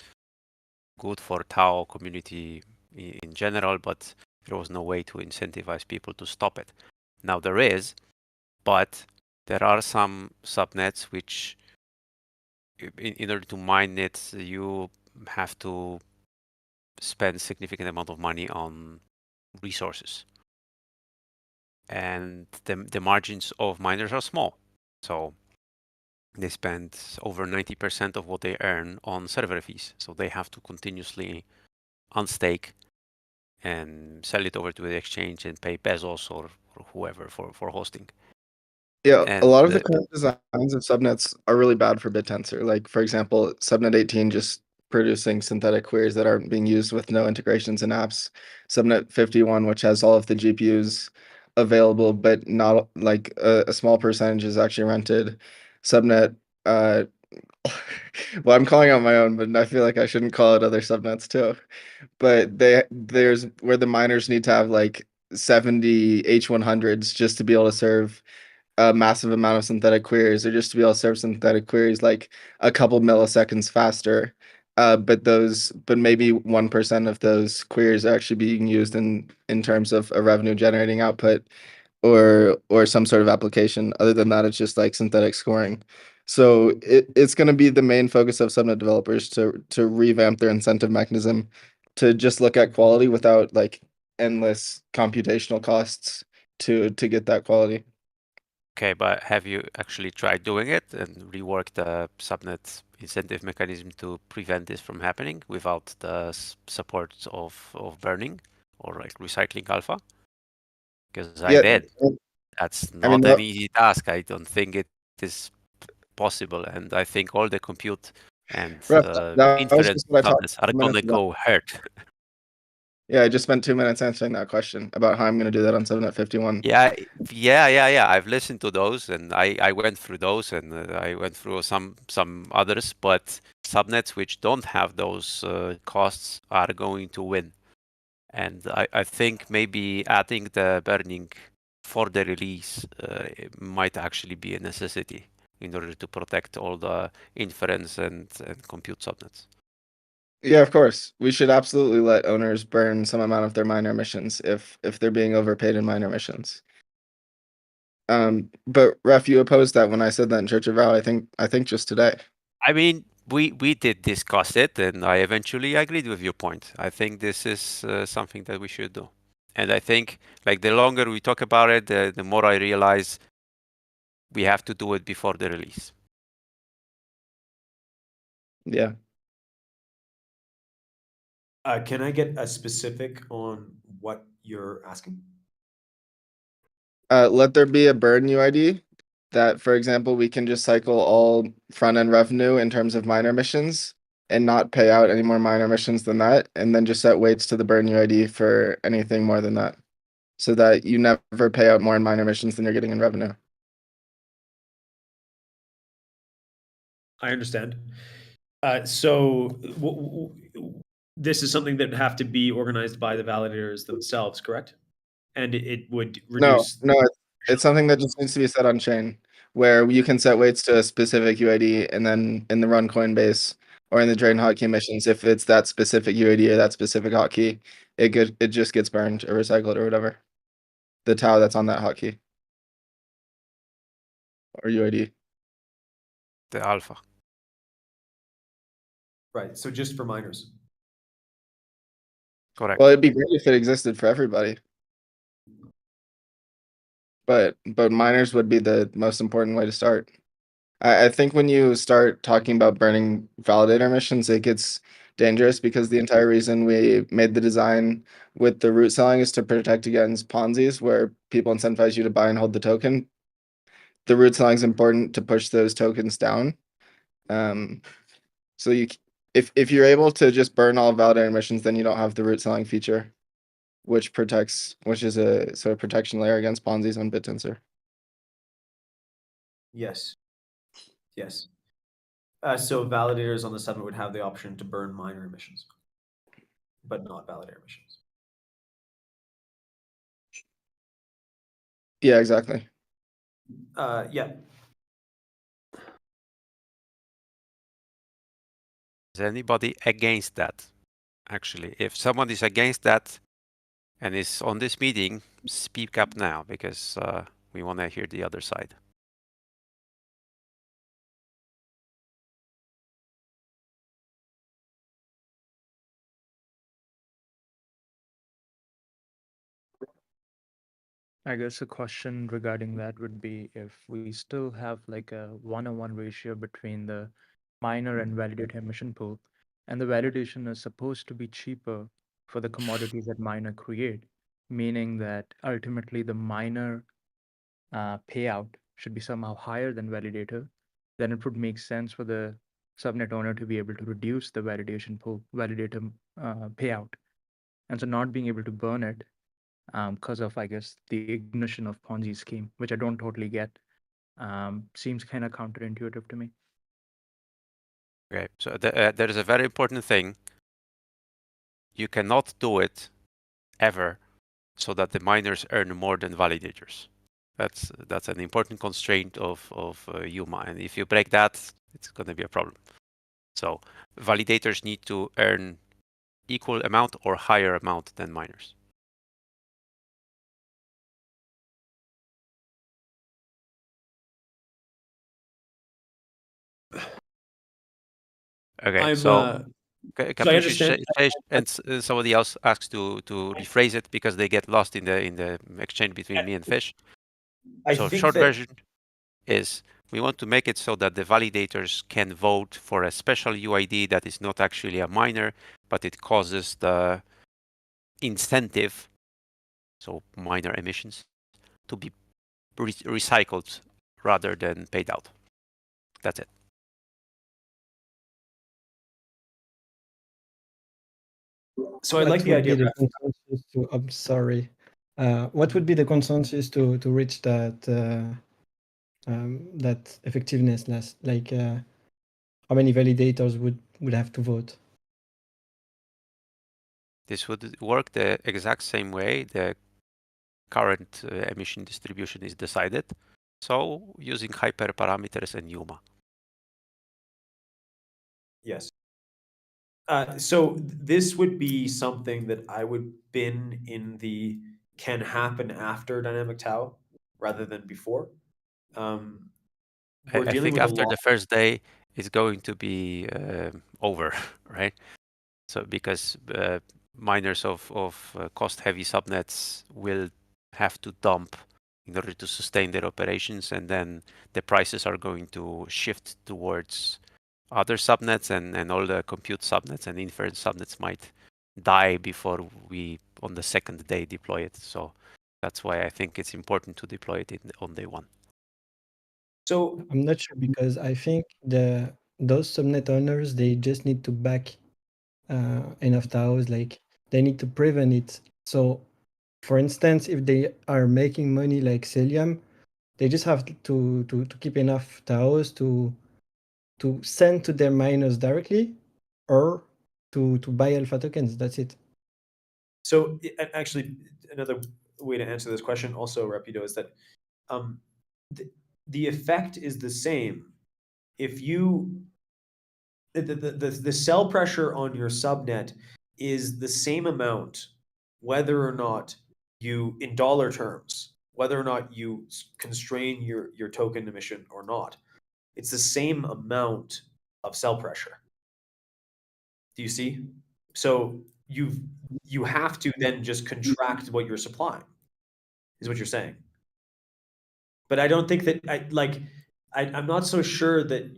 good for TAO community in general, but there was no way to incentivize people to stop it. Now there is, but there are some subnets which, in order to mine it, you have to spend significant amount of money on resources, and the margins of miners are small, so they spend over 90% of what they earn on server fees, so they have to continuously unstake and sell it over to the exchange and pay pesos or whoever for hosting. Yeah, And a lot of the current designs of subnets are really bad for BitTensor. Like, for example, Subnet 18 just producing synthetic queries that aren't being used with no integrations in apps. Subnet 51, which has all of the GPUs available, but not like a small percentage is actually rented. Subnet, well, I'm calling out my own, but I feel like I shouldn't call it other subnets too. But there's where the miners need to have like 70 H100s just to be able to serve a massive amount of synthetic queries, or just to be able to serve synthetic queries like a couple milliseconds faster. But maybe 1% of those queries are actually being used in terms of a revenue generating output or some sort of application. Other than that, it's just like synthetic scoring. So it's going to be the main focus of subnet developers to revamp their incentive mechanism to just look at quality without like endless computational costs to get that quality. Okay, but have you actually tried doing it and reworked the subnet incentive mechanism to prevent this from happening without the support of burning or like recycling alpha? Because I did. That's not an easy task. I don't think it is possible, and I think all the compute and inference subnets are gonna go hurt. Yeah, I just spent 2 minutes answering that question about how I'm going to do that on Subnet 51. Yeah. I've listened to those, and I went through those, and I went through some others. But subnets which don't have those costs are going to win. And I think maybe adding the burning for the release might actually be a necessity in order to protect all the inference and compute subnets. Yeah, of course. We should absolutely let owners burn some amount of their minor emissions if they're being overpaid in minor emissions. But Ref, you opposed that when I said that in Church of Vow, I think just today. I mean, we did discuss it, and I eventually agreed with your point. I think this is something that we should do. And I think, like, the longer we talk about it, the more I realize we have to do it before the release. Yeah. Can I get a specific on what you're asking? Let there be a burn UID that, for example, we can just cycle all front-end revenue in terms of minor emissions and not pay out any more minor emissions than that, and then just set weights to the burn UID for anything more than that, so that you never pay out more in minor emissions than you're getting in revenue. I understand. So this is something that would have to be organized by the validators themselves, correct? And it would reduce. No, it's something that just needs to be set on chain, where you can set weights to a specific UID, and then in the run Coinbase or in the drain hotkey emissions, if it's that specific UID or that specific hotkey, it just gets burned or recycled or whatever. The TAO that's on that hotkey or UID. The alpha. Right. So just for miners. Correct. Well, it'd be great if it existed for everybody. But miners would be the most important way to start. I think when you start talking about burning validator emissions, it gets dangerous, because the entire reason we made the design with the root selling is to protect against Ponzi's, where people incentivize you to buy and hold the token. The root selling is important to push those tokens down. So if you're able to just burn all validator emissions, then you don't have the root selling feature, which is a sort of protection layer against Ponzi's on BitTensor. Yes. Yes. So validators on the subnet would have the option to burn minor emissions, but not validator emissions. Yeah, exactly. Yeah. Is anybody against that? Actually, if someone is against that and is on this meeting, speak up now, because we want to hear the other side. I guess a question regarding that would be if we still have like a 1:1 ratio between the miner and validator emission pool, and the validation is supposed to be cheaper for the commodities that miner create, meaning that ultimately the miner payout should be somehow higher than validator, then it would make sense for the subnet owner to be able to reduce the validator payout. And so not being able to burn it because of, I guess, the ignition of Ponzi scheme, which I don't totally get, seems kind of counterintuitive to me. Okay, so there is a very important thing. You cannot do it ever so that the miners earn more than validators. That's an important constraint of UMA, and if you break that, it's going to be a problem. So validators need to earn equal amount or higher amount than miners. Okay, so Capricious and somebody else asks to rephrase it because they get lost in the exchange between me and Fish. So short version is we want to make it so that the validators can vote for a special UID that is not actually a miner, but it causes the incentive, so minor emissions, to be recycled rather than paid out. That's it. So I like the idea. I'm sorry. What would be the consensus to reach that that effectiveness? Like how many validators would have to vote? This would work the exact same way the current emission distribution is decided. So using hyperparameters and UMA. Yes. So this would be something that I would bin in the can happen after dynamic tau rather than before. We're I dealing think with a after lot. the first day, it's going to be over, right? So because miners of cost-heavy subnets will have to dump in order to sustain their operations, and then the prices are going to shift towards other subnets, and all the compute subnets and inference subnets might die before we, on the second day, deploy it. So that's why I think it's important to deploy it on day one. So I'm not sure because I think those subnet owners, they just need to back enough TAOs, like they need to prevent it. So for instance, if they are making money like Cilium, they just have to keep enough TAOs to send to their miners directly or to buy alpha tokens. That's it. So actually, another way to answer this question also, Rapido, is that the effect is the same. If you, the cell pressure on your subnet is the same amount, whether or not you, in dollar terms, whether or not you constrain your token emission or not. It's the same amount of cell pressure. Do you see? So you have to then just contract what you're supplying, is what you're saying. But I don't think that I'm not so sure that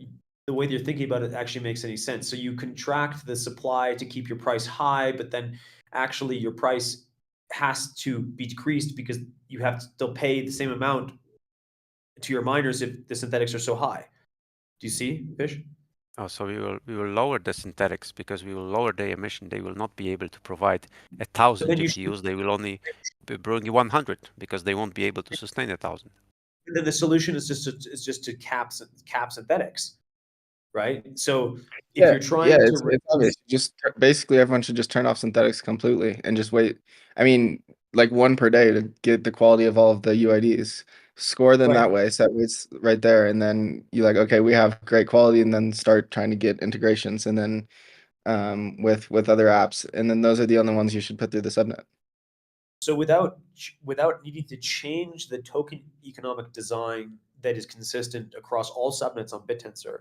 the way that you're thinking about it actually makes any sense. So you contract the supply to keep your price high, but then actually your price has to be decreased because you have to still pay the same amount to your miners if the synthetics are so high. Do you see, Fish? Oh, so we will lower the synthetics because we will lower the emission. They will not be able to provide 1,000 then you GPUs. They will only bring 100 because they won't be able to sustain 1,000. Then the solution is just to cap synthetics, right? So if you're trying to it's obvious. Just basically everyone should just turn off synthetics completely and just wait. I mean, like one per day to get the quality of all of the UIDs. Score them that way, set weights right there, and then you're like, okay, we have great quality, and then start trying to get integrations, and then with other apps, and then those are the only ones you should put through the subnet. So without needing to change the token economic design that is consistent across all subnets on BitTensor,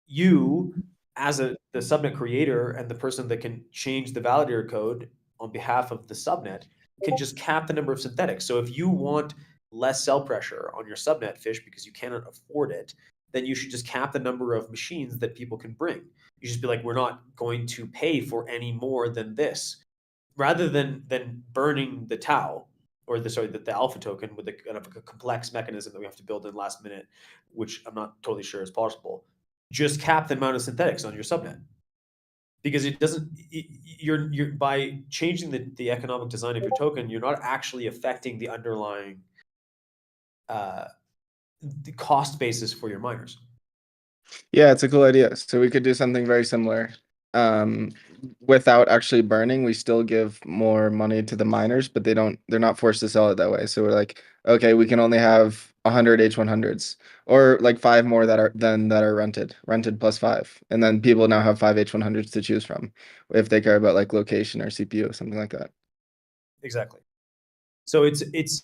you, as the subnet creator and the person that can change the validator code on behalf of the subnet, can just cap the number of synthetics. So if you want less cell pressure on your subnet, Fish, because you cannot afford it, then you should just cap the number of machines that people can bring. You just be like, we're not going to pay for any more than this, rather than burning the tau or the alpha token with a kind of a complex mechanism that we have to build in last minute, which I'm not totally sure is possible. Just cap the amount of synthetics on your subnet, because it doesn't. You're by changing the economic design of your token, you're not actually affecting the underlying the cost basis for your miners. Yeah, it's a cool idea. So we could do something very similar. Without actually burning, we still give more money to the miners, but they're not forced to sell it that way. So we're like, okay, we can only have 100 H100s or like 5 more that are rented plus 5. And then people now have 5 H100s to choose from if they care about like location or CPU, something like that. Exactly. So it's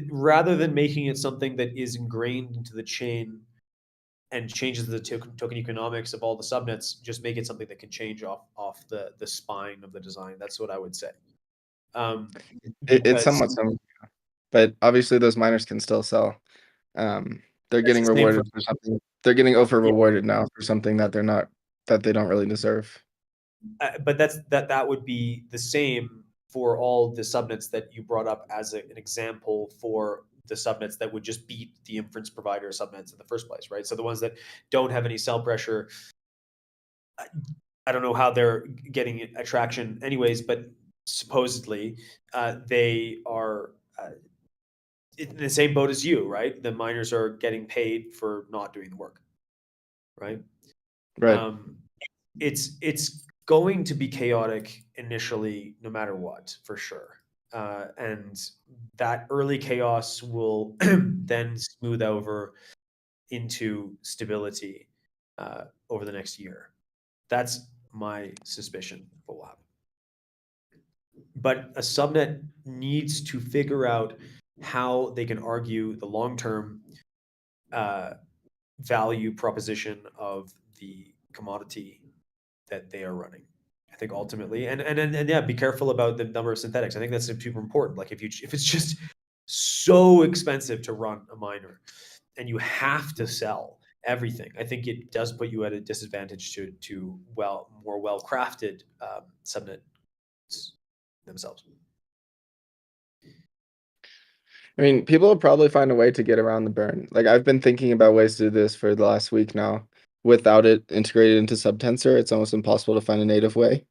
rather than making it something that is ingrained into the chain and changes the token economics of all the subnets, just make it something that can change off the spine of the design. That's what I would say. It's somewhat similar, but obviously those miners can still sell. They're getting rewarded for something. They're getting over rewarded now for something that they don't really deserve. But that would be the same for all the subnets that you brought up as an example for the subnets that would just beat the inference provider subnets in the first place, right? So the ones that don't have any cell pressure, I don't know how they're getting attraction anyways, but supposedly they are in the same boat as you, right? The miners are getting paid for not doing the work, right? Right. It's going to be chaotic initially, no matter what, for sure. And that early chaos will then smooth over into stability over the next year. That's my suspicion of what will happen. But a subnet needs to figure out how they can argue the long-term value proposition of the commodity that they are running. I think ultimately, and yeah, be careful about the number of synthetics. I think that's super important. Like if it's just so expensive to run a miner and you have to sell everything, I think it does put you at a disadvantage to more well-crafted subnets themselves. I mean, people will probably find a way to get around the burn. Like I've been thinking about ways to do this for the last week now. Without it integrated into Subtensor, it's almost impossible to find a native way.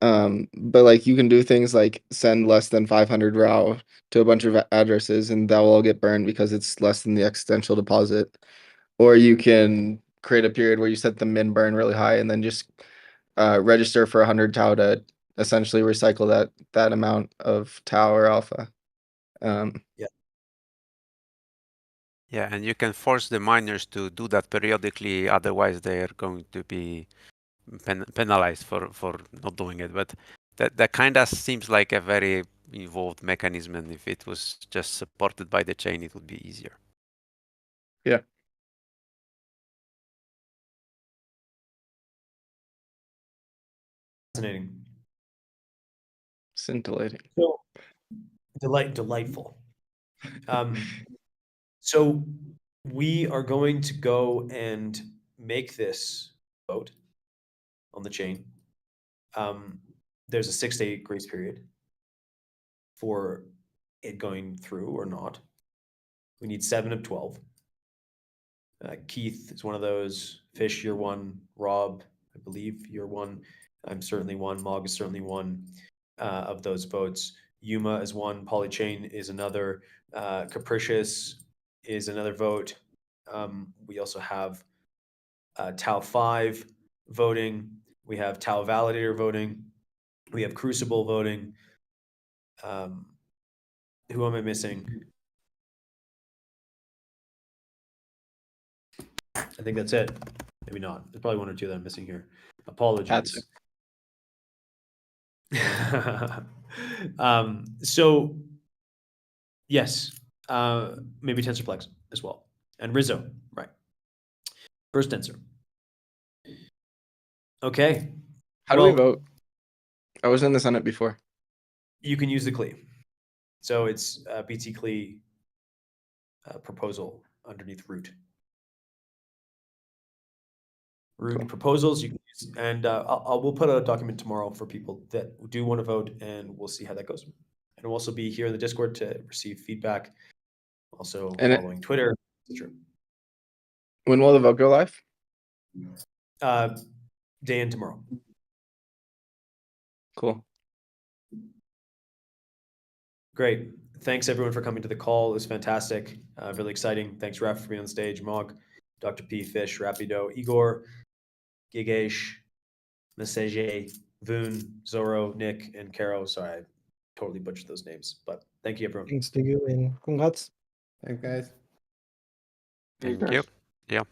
But like you can do things like send less than 500 RAW to a bunch of addresses, and that will all get burned because it's less than the existential deposit. Or you can create a period where you set the min burn really high, and then just register for 100 tau to essentially recycle that amount of tau or alpha. Yeah, and you can force the miners to do that periodically, otherwise they are going to be penalized for not doing it. But that kind of seems like a very involved mechanism, and if it was just supported by the chain, it would be easier. Yeah. Fascinating. Scintillating. So delightful. So we are going to go and make this vote on the chain. There's a 6-day grace period for it going through or not. We need 7 of 12. Keith is one of those. Fish, you're one. Rob, I believe you're one. I'm certainly one. Mog is certainly one of those votes. Yuma is one. Polychain is another. Capricious is another vote. We also have Tau 5 voting. We have Tau Validator voting. We have Crucible voting. Who am I missing? I think that's it. Maybe not. There's probably one or two that I'm missing here. Apologies. So yes, maybe TensorPlex as well, and Rizzo, right? First tensor. Okay. How do we vote? I was in the Senate before. You can use the CLI. So it's BT CLI proposal underneath root. Root proposals you can use, and we'll put out a document tomorrow for people that do want to vote, and we'll see how that goes. And we'll also be here in the Discord to receive feedback. Also following Twitter, etc. When will the vote go live? Day and tomorrow. Cool. Great. Thanks everyone for coming to the call. It was fantastic. Really exciting. Thanks, Raf, for being on stage. Mog, Dr. P, Fish, Rapido, Igor, Gigesh, Message, Voon, Zoro, Nick, and Caro. Sorry, I totally butchered those names, but thank you, everyone. Thanks to you and congrats. Thanks, guys. Thank you. Yeah.